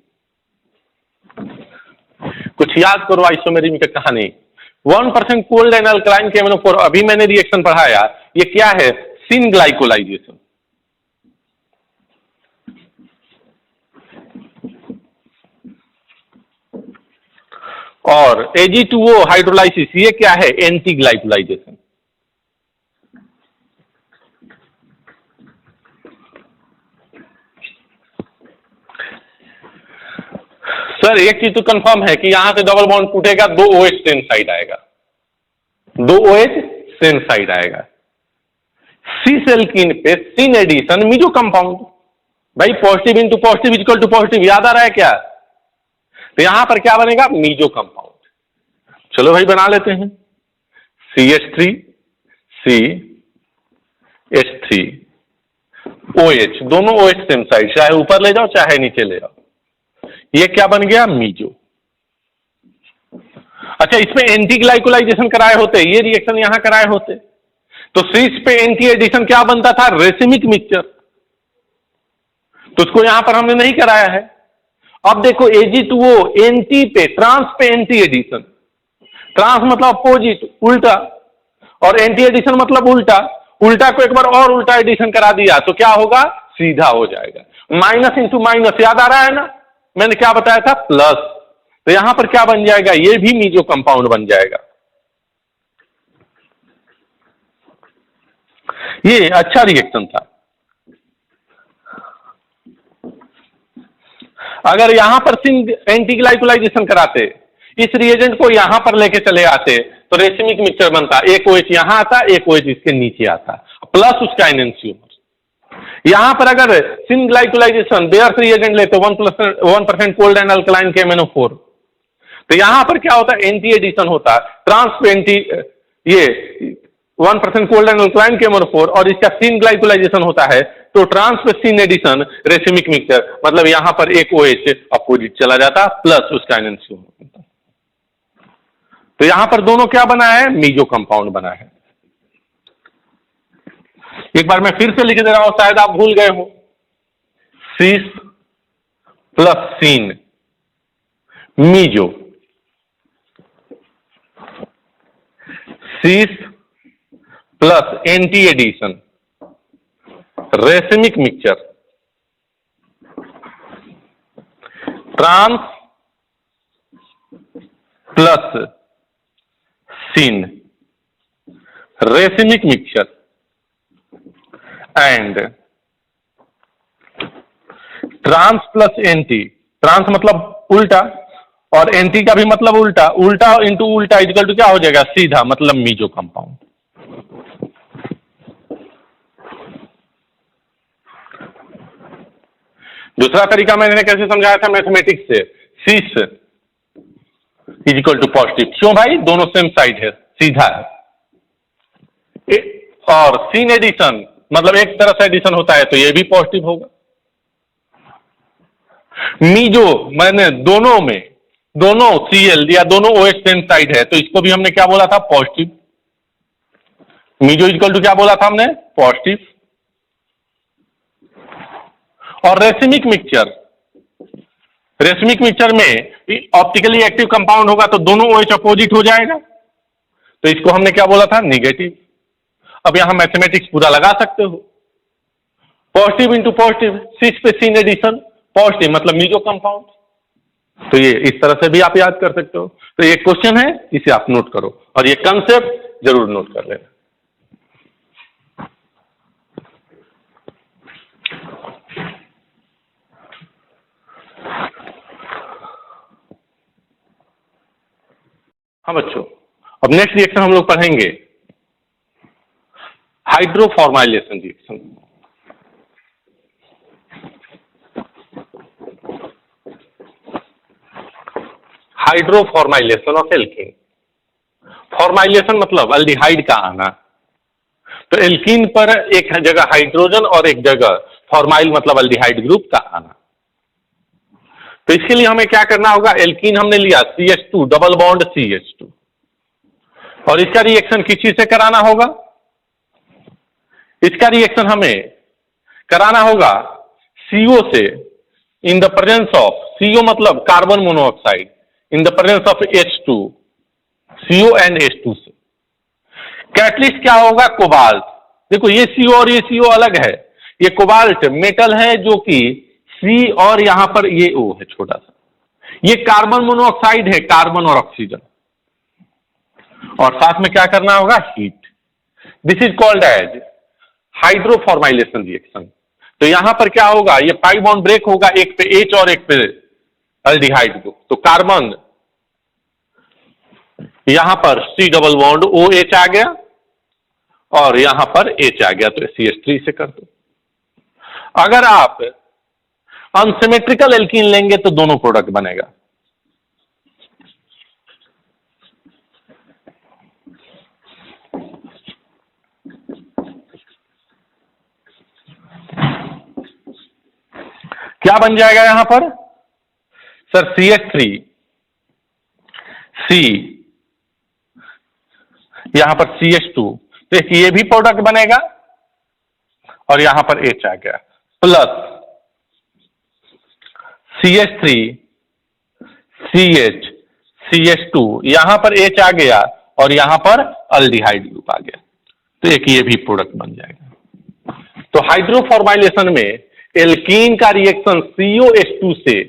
कुछ याद करो आइसोमेरिज्म की कहानी। 1% कोल्ड एंड अल्कलाइन KMnO4, अभी मैंने रिएक्शन पढ़ाया। ये क्या है? सिन ग्लाइकोलाइजेशन। और Ag2O हाइड्रोलाइसिस, ये क्या है? एंटी ग्लाइकोलाइजेशन। सर एक चीज तो कंफर्म है कि यहां से डबल बॉन्ड टूटेगा, 2 OH सेम साइड आएगा, 2 OH सेम साइड आएगा। सिस एल्कीन पे सिन एडिशन मीजो कंपाउंड। भाई positive into positive equal to positive, याद आ रहा है क्या? तो यहां पर क्या बनेगा? Meso compound. चलो भाई बना लेते हैं। CH3 C H3 OH, दोनों OH सेम साइड, चाहे ऊपर ले जाओ चाहे नीचे ले जाओ। ये क्या बन गया? मीजो। अच्छा, इसमें एंटी ग्लाइकोलाइजेशन कराए होते, ये रिएक्शन यहां कराए होते, तो सिस पे एंटी एडिशन क्या बनता था? Racemic mixture. तो उसको यहां पर हमने नहीं कराया है। अब देखो Ag2O एंटी पे, ट्रांस पे एंटी एडिशन। ट्रांस मतलब अपोजिट, उल्टा, और एंटी एडिशन मतलब उल्टा। उल्टा को एक बार और उल्टा एडिशन करा दिया तो क्या होगा? सीधा हो जाएगा। माइनस इंटू माइनस, याद आ रहा है ना? मैंने क्या बताया था? प्लस। तो यहां पर क्या बन जाएगा? ये भी मीजो कंपाउंड बन जाएगा। ये अच्छा रिएक्शन था। अगर यहां पर एंटी ग्लाइकोलाइजेशन कराते, इस रिएजेंट को यहां पर लेके चले आते, तो रेसिमिक मिक्सचर बनता। एक OH यहां आता, एक OH इसके नीचे आता। प्लस उसका एनेंशियोमर। यहां पर अगर सिन ग्लाइकोलाइजेशन बेयर्स रिएजेंट लेते 1% कोल्ड एंड अल्कलाइन KMnO4, तो यहां पर क्या होता है, एंटी एडिशन होता है, ट्रांस एंटी ये 1% कोल्ड एंड अल्कलाइन KMnO4 और इसका सिन ग्लाइकोलाइजेशन होता है, तो ट्रांस पे सिन एडिशन रेसिमिक मिक्सचर, मतलब यहां पर एक OH अपोजिट चला जाता प्लस उसका एनेंशियोमर। तो यहां पर दोनों क्या बना है, मीजो कंपाउंड बना है। एक बार मैं फिर से लिख दे रहा हूं, शायद आप भूल गए हो। Cis plus syn meso, cis plus anti addition racemic mixture, trans plus syn racemic mixture and trans plus anti, trans मतलब उल्टा और एंटी का भी मतलब उल्टा, उल्टा इंटू उल्टा इक्वल टू क्या हो जाएगा, सीधा, मतलब मीजो कंपाउंड। दूसरा तरीका मैंने कैसे समझाया था मैथमेटिक्स से, सिस इज इक्वल टू पॉजिटिव, क्यों भाई, दोनों सेम साइड है, सीधा है, और सीन एडिशन मतलब एक तरह से एडिशन होता है तो ये भी पॉजिटिव होगा। मीजो मैंने दोनों में, दोनों Cl या दोनों OH सेम साइड है, तो इसको भी हमने क्या बोला था, पॉजिटिव। मीजो इक्वल टू क्या बोला था हमने, पॉजिटिव। और रेसिमिक मिक्सचर, रेसिमिक मिक्सचर में ऑप्टिकली एक्टिव कंपाउंड होगा तो दोनों OH अपोजिट हो जाएगा, तो इसको हमने क्या बोला था, निगेटिव। अब यहां मैथमेटिक्स पूरा लगा सकते हो, पॉजिटिव इंटू पॉजिटिव, सिस पे सीन एडिशन, पॉजिटिव मतलब मीजो कंपाउंड। तो ये इस तरह से भी आप याद कर सकते हो। तो ये क्वेश्चन है, इसे आप नोट करो और ये कंसेप्ट जरूर नोट कर लेना। हाँ बच्चों, अब नेक्स्ट रिएक्शन हम लोग पढ़ेंगे hydroformylation reaction. Hydroformylation of alkene. Formylation मतलब अल्डिहाइड का आना, तो एल्कीन पर एक जगह हाइड्रोजन और एक जगह फॉर्माइल मतलब अल्डिहाइड ग्रुप का आना। तो इसके लिए हमें क्या करना होगा, एल्कीन हमने लिया CH2 डबल बॉन्ड CH2 और इसका रिएक्शन किस चीज से कराना होगा, इसका रिएक्शन हमें कराना होगा CO से, in the presence of, CO मतलब carbon monoxide, in the presence of H2, CO and H2 से। कैटलिस्ट क्या होगा, कोबाल्ट। देखो ये CO और ये CO अलग है, ये कोबाल्ट मेटल है जो कि C और यहां पर ये O है छोटा सा, ये कार्बन मोनोऑक्साइड है, कार्बन और ऑक्सीजन, और साथ में क्या करना होगा, heat. This is called as hydroformylation reaction. तो यहां पर क्या होगा, ये पाई बॉन्ड ब्रेक होगा, एक पे H और एक पे अल्डिहाइड ग्रुप, तो कार्बन यहां पर C डबल बॉन्ड OH आ गया और यहां पर H आ गया, तो CH3 से कर दो। अगर आप अनसिमेट्रिकल एल्कीन लेंगे तो दोनों प्रोडक्ट बनेगा। क्या बन जाएगा यहां पर सर, CH3 C, यहां पर CH2, तो ये भी प्रोडक्ट बनेगा और यहां पर H आ गया, प्लस CH3 CH CH2, यहां पर H आ गया और यहां पर अल्डिहाइड ग्रुप आ गया, तो एक ये भी प्रोडक्ट बन जाएगा। तो हाइड्रोफॉर्माइलेशन में एल्कीन का रिएक्शन COH2 से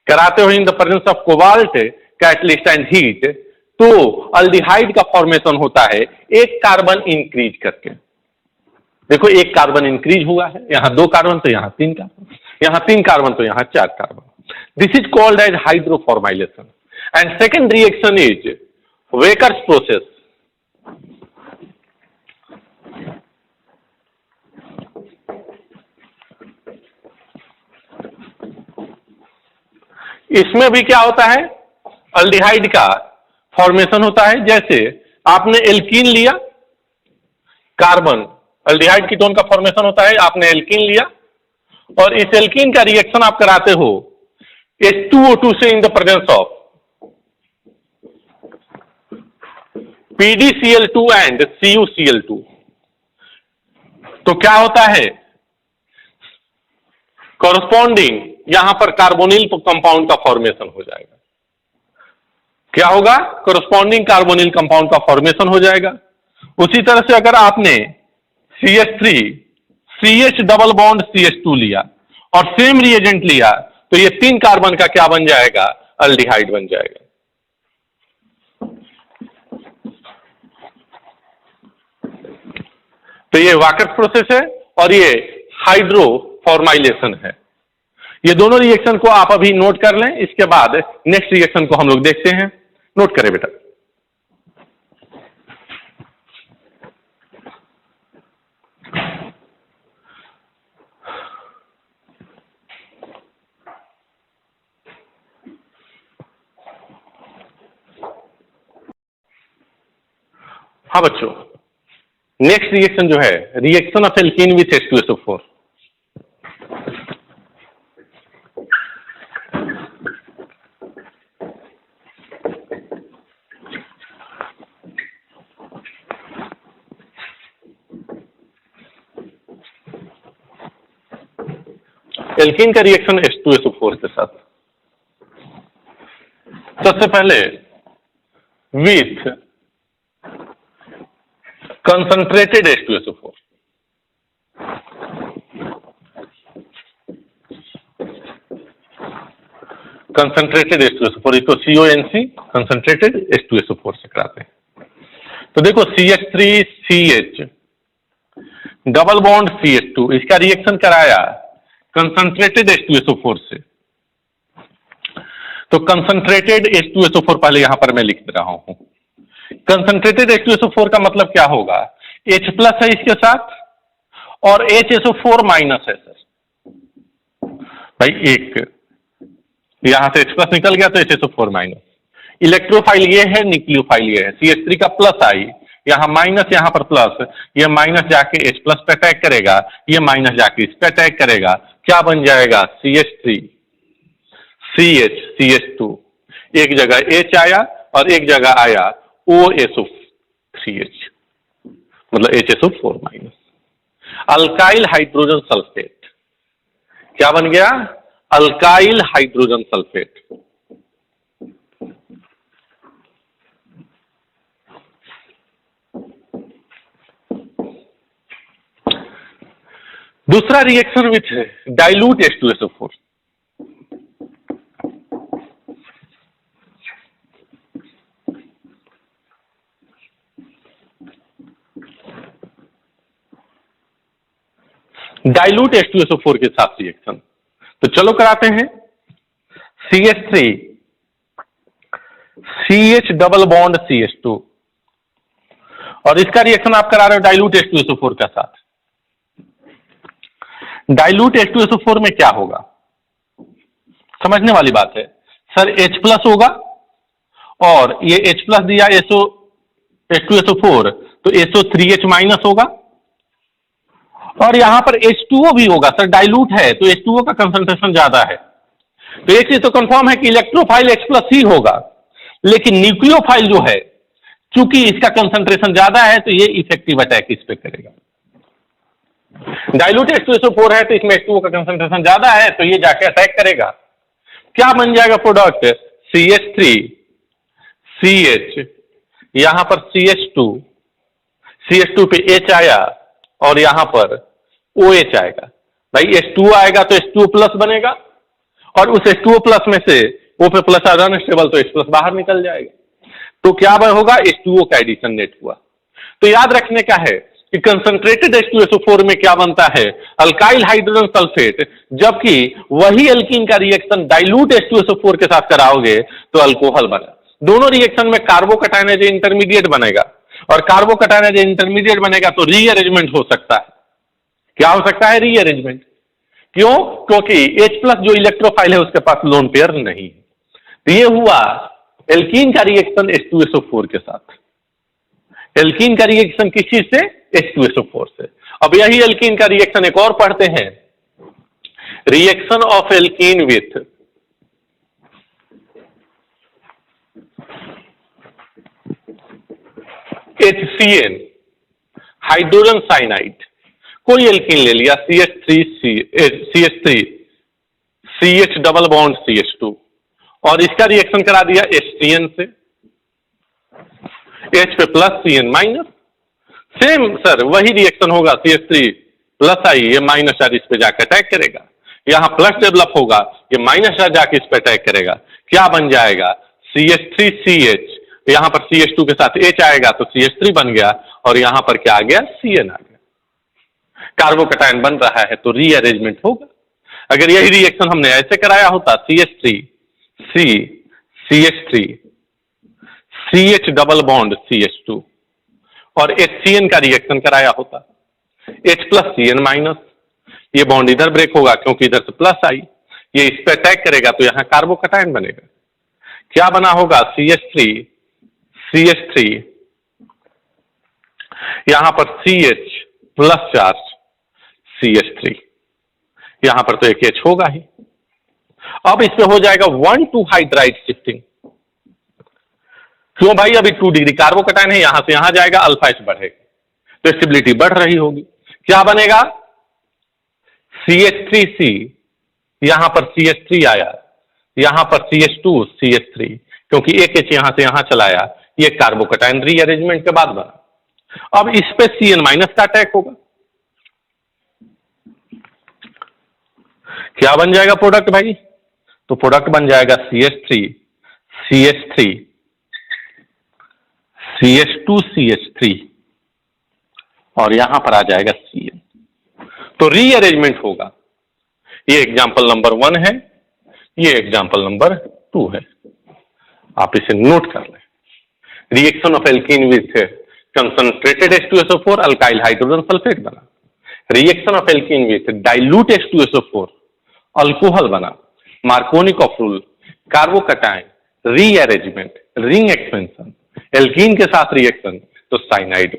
कराते हुए in the presence of cobalt, catalyst and heat, तो अल्डिहाइड का फॉर्मेशन होता है एक कार्बन इंक्रीज करके। देखो एक कार्बन इंक्रीज हुआ है, यहां 2 कार्बन तो यहां 3 कार्बन, यहां 3 कार्बन तो यहां 4 carbon. This is called as hydroformylation. And second reaction is Wacker's process. इसमें भी क्या होता है, अल्डिहाइड का फॉर्मेशन होता है। जैसे आपने एल्कीन लिया, कार्बन अल्डिहाइड कीटोन का फॉर्मेशन होता है, आपने एल्कीन लिया और इस एल्कीन का रिएक्शन आप कराते हो H2O2 से in the presence of PdCl2 and CuCl2, तो क्या होता है, कॉरस्पॉन्डिंग यहां पर कार्बोनिल कंपाउंड का फॉर्मेशन हो जाएगा। क्या होगा, कॉरस्पॉन्डिंग कार्बोनिल कंपाउंड का फॉर्मेशन हो जाएगा। उसी तरह से अगर आपने CH3 CH double bond CH2 लिया और सेम रिएजेंट लिया तो ये 3 कार्बन का क्या बन जाएगा, अल्डिहाइड बन जाएगा। तो ये वाकर्स प्रोसेस है और ये हाइड्रोफॉर्माइलेशन है। ये दोनों रिएक्शन को आप अभी नोट कर लें, इसके बाद नेक्स्ट रिएक्शन को हम लोग देखते हैं। नोट करें बेटा। हाँ बच्चों, नेक्स्ट रिएक्शन जो है, reaction of alkene with H2SO4। Alkene का रिएक्शन H2SO4 के साथ, सबसे पहले with concentrated H2SO4, concentrated H2SO4, इसको CONC कंसंट्रेटेड H2SO4 से कराते हैं। तो देखो CH3CH डबल बॉन्ड CH2, इसका रिएक्शन कराया कंसंट्रेटेड H2SO4 से। तो कंसंट्रेटेड H2SO4 पहले यहां पर मैं लिख रहा हूं। कंसंट्रेटेड H2SO4 का मतलब क्या होगा, H प्लस है इसके साथ और HSO4 माइनस है सर। भाई एक यहां से H प्लस निकल गया तो HSO4 माइनस। इलेक्ट्रोफाइल ये है, न्यूक्लियोफाइल ये है। CH3 का प्लस आई, यहां माइनस, यहां पर प्लस, ये माइनस जाके H प्लस पे अटैक करेगा, ये माइनस जाके इस पे अटैक करेगा। क्या बन जाएगा, CH3 CH CH2, एक जगह H आया और एक जगह आया OSO3H, मतलब HSO4 minus. Alkyl hydrogen sulphate क्या बन गया, अल्काइल हाइड्रोजन सल्फेट। दूसरा reaction with dilute H2SO4। Dilute H2SO4 के साथ रिएक्शन, तो चलो कराते हैं। CH3 CH double bond CH2 और इसका रिएक्शन आप करा रहे हो डाइल्यूट H2SO4 के साथ। डाइल्यूट H2SO4 में क्या होगा, समझने वाली बात है सर। H प्लस होगा और ये H प्लस दिया H2SO4 तो SO3H माइनस होगा और यहां पर H2O भी होगा सर। डाइल्यूट है तो H2O का कंसंट्रेशन ज्यादा है, तो एक चीज तो कंफर्म है कि इलेक्ट्रोफाइल H प्लस ही होगा, लेकिन न्यूक्लियोफाइल जो है चूंकि इसका कंसंट्रेशन ज्यादा है तो ये इफेक्टिव अटैक इस पे करेगा। डाइल्यूट H2SO4 है तो इसमें H2O का कंसंट्रेशन ज्यादा है तो ये जाके अटैक करेगा। क्या बन जाएगा प्रोडक्ट, CH3 CH, यहां पर CH2 पे H आया और यहां पर OH आएगा। भाई H2O आएगा तो H2O प्लस बनेगा और उस H2O प्लस में से O पे प्लस आधा अनस्टेबल तो H प्लस बाहर निकल जाएगा। तो क्या होगा, H2O का एडिशन नेट हुआ। तो याद रखने का है कि कंसंट्रेटेड H2SO4 में क्या बनता है, अल्काइल हाइड्रोजन सल्फेट, जबकि वही एल्कीन का रिएक्शन डाइल्यूट H2SO4 के साथ कराओगे तो अल्कोहल बना। दोनों रिएक्शन में कार्बोकैटायन एज इंटरमीडिएट बनेगा और कार्बोकैटायन एज इंटरमीडिएट बनेगा तो रीअरेंजमेंट हो सकता है। क्या हो सकता है, रीअरेंजमेंट। क्यों, क्योंकि H प्लस जो इलेक्ट्रोफाइल है उसके पास लोन पेयर नहीं है। तो ये हुआ एल्कीन का रिएक्शन H2SO4 के साथ। एल्कीन का रिएक्शन किस चीज से? H2SO4 से। अब यही एल्कीन का रिएक्शन एक और पढ़ते हैं, reaction of alkene with HCN, hydrogen cyanide. कोई एल्कीन ले लिया, CH3 CH double bond CH2, और इसका रिएक्शन करा दिया HCN से, H पे plus CN minus. Same sir वही रिएक्शन होगा, CH3 प्लस आई, ये माइनस चार्ज इस पे जाकर अटैक करेगा, यहां प्लस डेवलप होगा, ये माइनस चार्ज जाके इस पे अटैक करेगा। क्या बन जाएगा? CH3CH, यहां पर CH2 के साथ H आएगा तो CH3 बन गया, और यहां पर क्या आ गया? CN आ गया। कार्बोकैटायन बन रहा है तो रीअरेंजमेंट होगा। अगर यही रिएक्शन हमने ऐसे कराया होता, CH3 CH3 CH double bond CH2 और HCN का रिएक्शन कराया होता, H प्लस CN माइनस, ये बॉन्ड इधर ब्रेक होगा क्योंकि इधर से प्लस आई, ये इस पे अटैक करेगा तो यहां कार्बोकैटायन बनेगा। क्या बना होगा? CH3 यहां पर CH प्लस चार्ज CH3, यहां पर तो एक H होगा ही। अब इस पे हो जाएगा 1,2 हाइड्राइड शिफ्टिंग। क्यों भाई? अभी 2 डिग्री कार्बोकैटायन है, यहां से यहां जाएगा, अल्फा एच बढ़ेगा तो स्टेबिलिटी बढ़ रही होगी। क्या बनेगा? CH3C, यहां पर CH3 आया, यहां पर CH2 CH3, क्योंकि एक H यहां से यहां चलाया, ये कार्बोकैटायन रीअरेंजमेंट के बाद बना। अब इस पे CN माइनस का अटैक होगा, क्या बन जाएगा प्रोडक्ट भाई? तो प्रोडक्ट बन जाएगा CH3 CH3 CH2 CH3, और यहां पर आ जाएगा CN, तो रीअरेंजमेंट होगा। ये एग्जांपल नंबर 1 है, ये एग्जांपल नंबर 2 है, आप इसे नोट कर लें। Reaction of alkene with concentrated H2SO4 alkyl hydrogen sulphate बना। Reaction of alkene with dilute H2SO4 alcohol बना। Markovnikov rule, carbocation rearrangement, ring expansion, alkene के साथ रिएक्शन तो साइनाइड।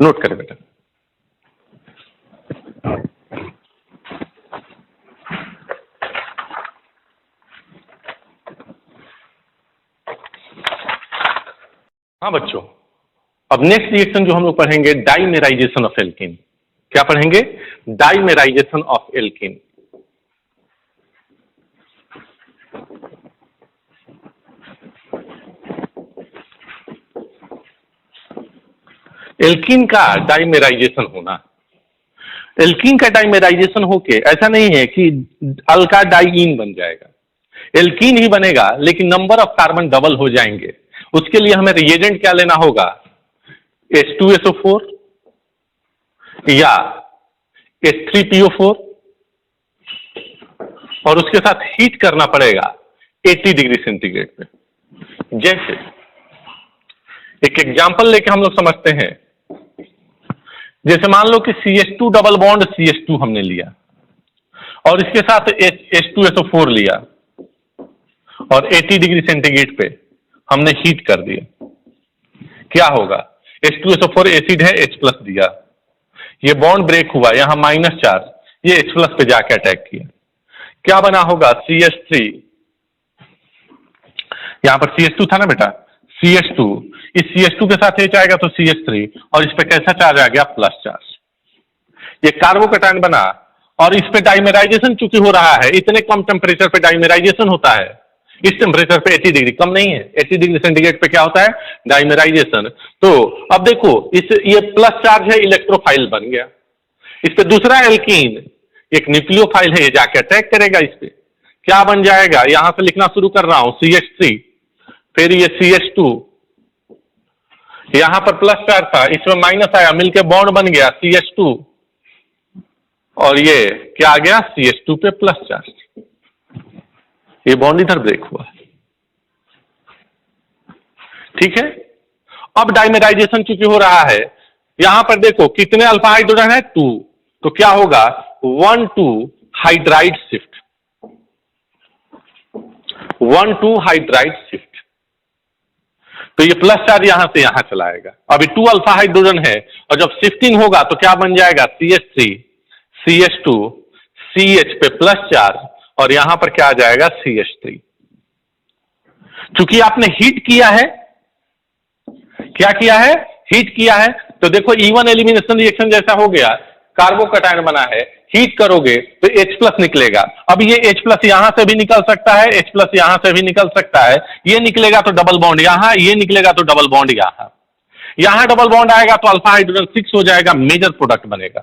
नोट करें बेटा। हाँ बच्चों, अब नेक्स्ट रिएक्शन जो हम लोग पढ़ेंगे, डाइमेराइजेशन ऑफ एल्कीन। क्या पढ़ेंगे? डाइमेराइजेशन ऑफ एल्कीन। एल्कीन का डाइमेराइजेशन होना, एल्कीन का डाइमेराइजेशन होके ऐसा नहीं है कि अल्का डाइईन बन जाएगा, एल्कीन ही बनेगा लेकिन नंबर ऑफ कार्बन डबल हो जाएंगे। उसके लिए हमें रिएजेंट क्या लेना होगा? H2SO4 या H3PO4, और उसके साथ हीट करना पड़ेगा 80 डिग्री सेंटीग्रेड पे। जैसे एक एग्जांपल लेके हम लोग समझते हैं, जैसे मान लो कि CH2 डबल बॉन्ड CH2 हमने लिया और इसके साथ H2SO4 लिया और 80 डिग्री सेंटीग्रेड पे हमने हीट कर दिया। क्या होगा? H2SO4 एसिड है, H प्लस दिया, ये बॉन्ड ब्रेक हुआ, यहां माइनस चार्ज, ये H प्लस पे जाके अटैक किया। क्या बना होगा? CH3, यहां पर CH2 था ना बेटा, CH2, इस CH2 के साथ H आएगा तो CH3, और इस पे कैसा चार्ज आ गया? Plus charge. ये कार्बोकैटायन बना, और इस पे डाइमेराइजेशन चूंकि हो रहा है, इतने कम टेम्परेचर पे डाइमेराइजेशन होता है, इस टेम्परेचर पे 80 डिग्री कम नहीं है, 80 डिग्री सेंटीग्रेड पे क्या होता है? डाइमेराइजेशन। तो अब देखो, ये प्लस चार्ज है, इलेक्ट्रोफाइल बन गया। इस पे दूसरा एल्कीन एक न्यूक्लियोफाइल है, ये जाके अटैक करेगा इस पे। क्या बन जाएगा? यहां से लिखना शुरू कर रहा हूं, CH3, फिर ये CH2, यहां पर प्लस चार्ज था, इसमें माइनस आया, मिलके बॉन्ड बन गया CH2, और ये क्या आ गया? CH2 पे प्लस चार्ज, ये बॉन्ड इधर ब्रेक हुआ। ठीक है। अब डाइमेराइजेशन चूंकि हो रहा है, यहां पर देखो कितने अल्फा हाइड्रोजन है? 2, तो क्या होगा? 1,2 हाइड्राइड शिफ्ट, 1,2 हाइड्राइड शिफ्ट, तो ये प्लस चार्ज यहां से यहां चलाएगा। अभी 2 अल्फा हाइड्रोजन है और जब शिफ्टिंग होगा तो क्या बन जाएगा, CH3 CH2 CH पे प्लस चार्ज और यहां पर क्या आ जाएगा, CH3। चूंकि आपने हीट किया है, क्या किया है, हीट किया है, तो देखो E1 एलिमिनेशन रिएक्शन जैसा हो गया, कार्बोकैटायन बना है, हीट करोगे तो H प्लस निकलेगा। अब ये H प्लस यहां से भी निकल सकता है, H प्लस यहां से भी निकल सकता है, ये निकलेगा तो डबल बॉन्ड यहां, ये निकलेगा तो डबल बॉन्ड यहां, यहां डबल बॉन्ड आएगा तो अल्फा हाइड्रोजन 6 हो जाएगा, मेजर प्रोडक्ट बनेगा।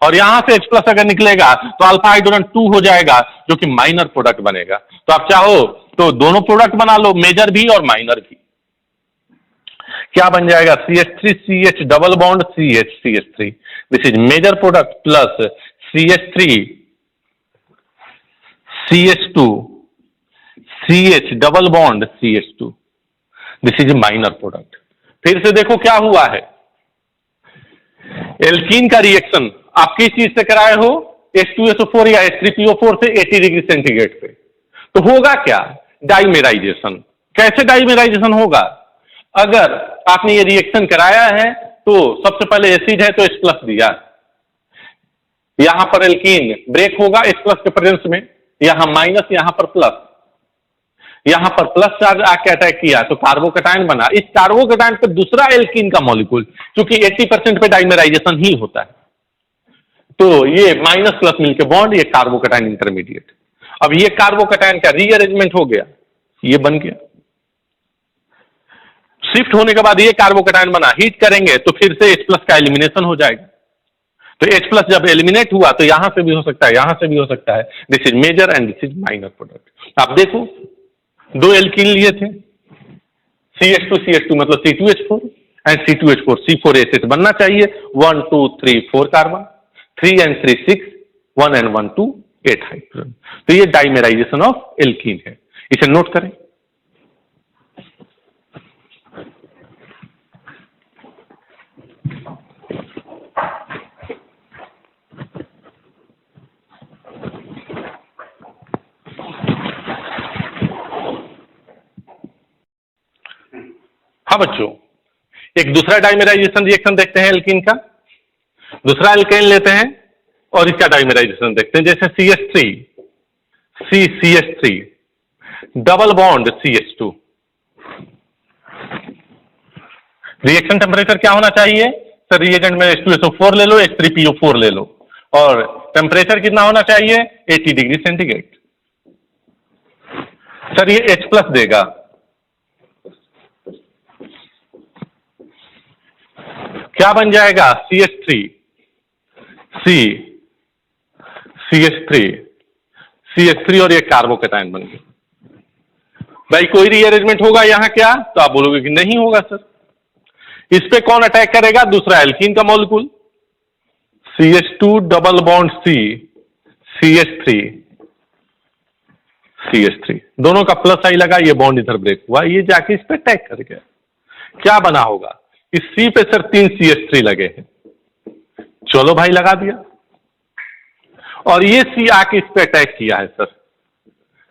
और यहां से H प्लस अगर निकलेगा तो अल्फा हाइड्रोजन 2 हो जाएगा जो कि माइनर प्रोडक्ट बनेगा। तो आप चाहो तो दोनों प्रोडक्ट बना लो, मेजर भी और माइनर भी। क्या बन जाएगा, CH3 CH double bond CH CH3, this is major product, plus CH3 CH2 CH double bond CH2, this is minor product. फिर से देखो क्या हुआ है, एल्कीन का रिएक्शन आप किस चीज से कराए हो, H2SO4 या H3PO4 से 80 डिग्री सेंटीग्रेड पे, तो होगा क्या, डाइमेराइजेशन। कैसे डाइमेराइजेशन होगा, अगर आपने ये रिएक्शन कराया है तो सबसे पहले एसिड है तो H प्लस दिया, यहां पर एल्कीन ब्रेक होगा H प्लस के प्रेजेंस में, यहां माइनस, यहां पर प्लस, यहां पर प्लस चार्ज आके अटैक किया तो कार्बोकैटायन बना। इस कार्बोकैटायन पे दूसरा एल्कीन का मॉलिक्यूल, क्योंकि 80% पे डाइमेराइजेशन ही होता है, तो ये माइनस प्लस मिलके बॉन्ड, ये कार्बोकैटायन इंटरमीडिएट। अब ये कार्बोकैटायन का रीअरेंजमेंट हो गया, ये बन गया, शिफ्ट होने के बाद ये कार्बोकैटायन बना, हीट करेंगे तो फिर से H प्लस का एलिमिनेशन हो जाएगा। तो H प्लस जब एलिमिनेट हुआ तो यहां से भी हो सकता है, यहां से भी हो सकता है, this is major and this is minor product. आप देखो दो एल्कीन लिए थे, CH2 मतलब C2H4 एंड C2H4 C4H बनना चाहिए, 1 2 3 4 कार्बन, 3 and 3 6, 1 and 1 2 8 हाइड्रोजन। तो ये डाइमेराइजेशन ऑफ एल्कीन है, इसे नोट करें। हाँ बच्चों, एक दूसरा डाइमेराइजेशन रिएक्शन देखते हैं एल्कीन का। दूसरा एल्केन लेते हैं और इसका डाइमेराइजेशन देखते हैं, जैसे CH3 CH3 double bond CH2। Reaction temperature क्या होना चाहिए सर, रिएजेंट में H2SO4 ले लो, H3PO4 ले लो, और टेम्परेचर कितना होना चाहिए, 80 डिग्री सेंटीग्रेड। सर ये H प्लस देगा, क्या बन जाएगा, CH3 CH3 और ये कार्बोकैटायन बन गया। भाई कोई रीअरेंजमेंट होगा यहां क्या, तो आप बोलोगे कि नहीं होगा सर। इस पे कौन अटैक करेगा, दूसरा एल्कीन का molecule, CH2 double bond CH3 दोनों का प्लस आई लगा, ये बॉन्ड इधर ब्रेक हुआ, ये जाके इस पे अटैक कर गया। क्या बना होगा, इस C पे सर 3 CH3 लगे हैं, चलो भाई लगा दिया, और ये C आके इस पे अटैक किया है सर,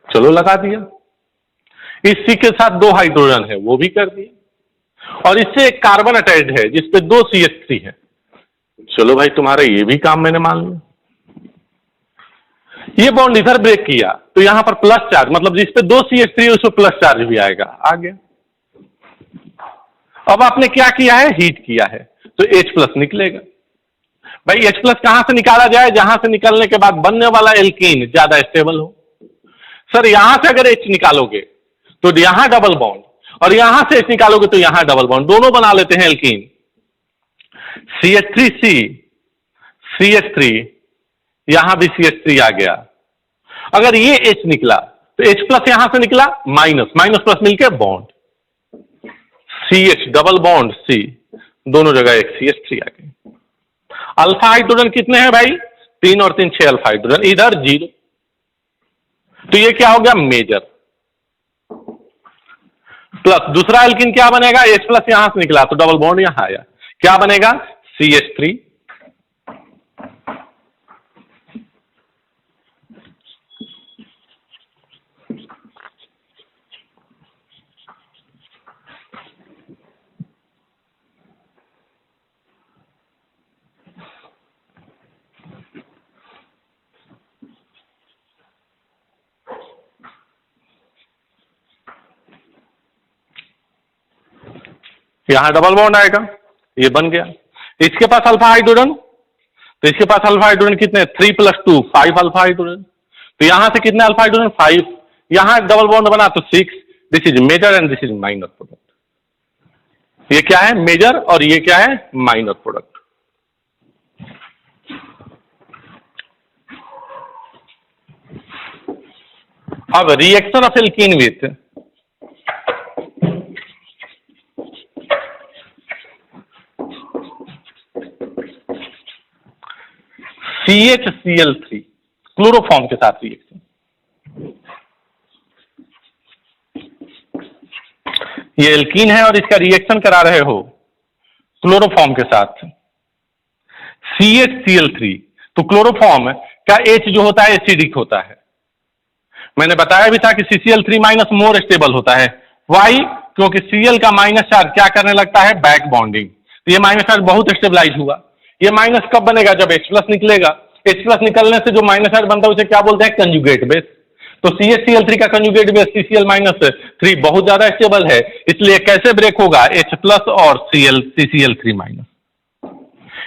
चलो लगा दिया। इस C के साथ 2 हाइड्रोजन है, वो भी कर दिया, और इससे एक कार्बन अटैच्ड है जिसपे 2 CH3 है, चलो भाई तुम्हारा ये भी काम मैंने मान लिया। ये बॉन्ड इधर ब्रेक किया तो यहां पर प्लस चार्ज, मतलब जिस पे 2 CH3 है उस पर प्लस चार्ज भी आएगा, आ गया। अब आपने क्या किया है, हीट किया है, तो H प्लस निकलेगा। भाई H प्लस कहां से निकाला जाए, जहां से निकलने के बाद बनने वाला एल्कीन ज्यादा स्टेबल हो। सर यहां से अगर H निकालोगे तो यहां डबल बॉन्ड, और यहां से H निकालोगे तो यहां डबल बॉन्ड, दोनों बना लेते हैं एल्कीन। CH3C CH3, यहां भी CH3 आ गया। अगर ये H निकला तो H प्लस यहां से निकला, माइनस माइनस प्लस मिलके bond, CH double bond C, दोनों जगह एक CH3 आ गई। अल्फा हाइड्रोजन कितने हैं भाई, 3 और 3 6 अल्फा हाइड्रोजन, इधर 0, तो ये क्या हो गया, मेजर। प्लस दूसरा एल्कीन क्या बनेगा, H प्लस यहां से निकला तो डबल बॉन्ड यहां आया, क्या बनेगा, CH3 यहां डबल बॉन्ड आएगा, ये बन गया। इसके पास अल्फा हाइड्रोजन, तो इसके पास अल्फा हाइड्रोजन कितने, 3 + 2 5 अल्फा हाइड्रोजन। तो यहां से कितने अल्फा हाइड्रोजन, 5। यहां डबल बॉन्ड बना तो 6। This is major and this is minor product. ये क्या है, मेजर, और ये क्या है, माइनर प्रोडक्ट। अब reaction of alkene with CHCl3 chloroform के साथ रिएक्शन। ये एल्कीन है और इसका रिएक्शन करा रहे हो क्लोरोफॉर्म के साथ CHCl3। तो क्लोरोफॉर्म का H जो होता है एसिडिक होता है। मैंने बताया भी था कि CCl3 माइनस मोर स्टेबल होता है। वाई? क्योंकि Cl का माइनस चार्ज क्या करने लगता है, बैक बॉन्डिंग। तो ये माइनस चार्ज बहुत स्टेबलाइज हुआ। ये माइनस कब बनेगा, जब H+ निकलेगा। H+ निकलने से जो माइनस चार्ज बनता है उसे क्या बोलते हैं, कंजुगेट बेस। तो CHCl3 का कंजुगेट बेस Cl-3 बहुत ज्यादा स्टेबल है, इसलिए कैसे ब्रेक होगा, H+ और CCl3-।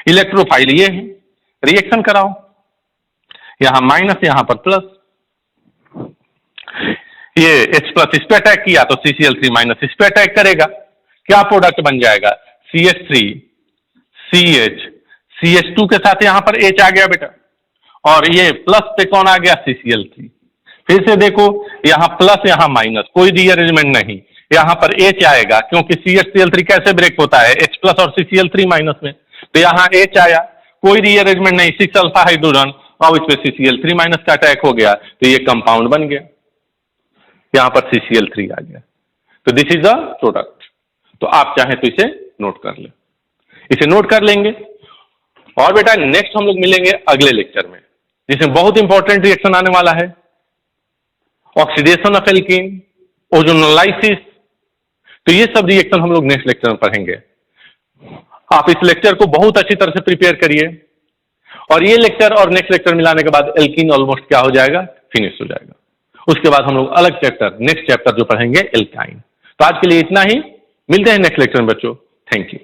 इलेक्ट्रोफाइल ये है, रिएक्शन कराओ, यहां माइनस यहां पर प्लस। ये H+ इस पे अटैक किया तो CCl3- इस पे अटैक करेगा, क्या प्रोडक्ट बन जाएगा, CH3 CH CH2 के साथ यहां पर H आ गया बेटा, और ये प्लस पे कौन आ गया, CCl3। फिर से देखो, यहां प्लस यहां माइनस, कोई रीअरेंजमेंट नहीं, यहां पर H आएगा क्योंकि CHCl3 कैसे ब्रेक होता है, H+ और CCl3- में। तो यहां H आया, कोई रीअरेंजमेंट नहीं, 6 अल्फा हाइड्रोजन, अब इस पे CCl3- का अटैक हो गया, तो ये कंपाउंड बन गया, यहां पर CCl3 आ गया। तो दिस इज अ प्रोडक्ट। तो आप चाहें तो इसे नोट कर ले, इसे नोट कर लेंगे। और बेटा नेक्स्ट हम लोग मिलेंगे अगले लेक्चर में, जिसमें बहुत इंपॉर्टेंट रिएक्शन आने वाला है, ऑक्सीडेशन ऑफ एल्कीन, ओजोनोलाइसिस। तो ये सब रिएक्शन हम लोग नेक्स्ट लेक्चर में पढ़ेंगे। आप इस लेक्चर को बहुत अच्छी तरह से प्रिपेयर करिए, और ये लेक्चर और नेक्स्ट लेक्चर मिलाने के बाद एल्कीन ऑलमोस्ट क्या हो जाएगा, फिनिश हो जाएगा। उसके बाद हम लोग अलग चैप्टर, नेक्स्ट चैप्टर जो पढ़ेंगे, एल्काइन। तो आज के लिए इतना ही, मिलते हैं नेक्स्ट लेक्चर में बच्चों। Thank you.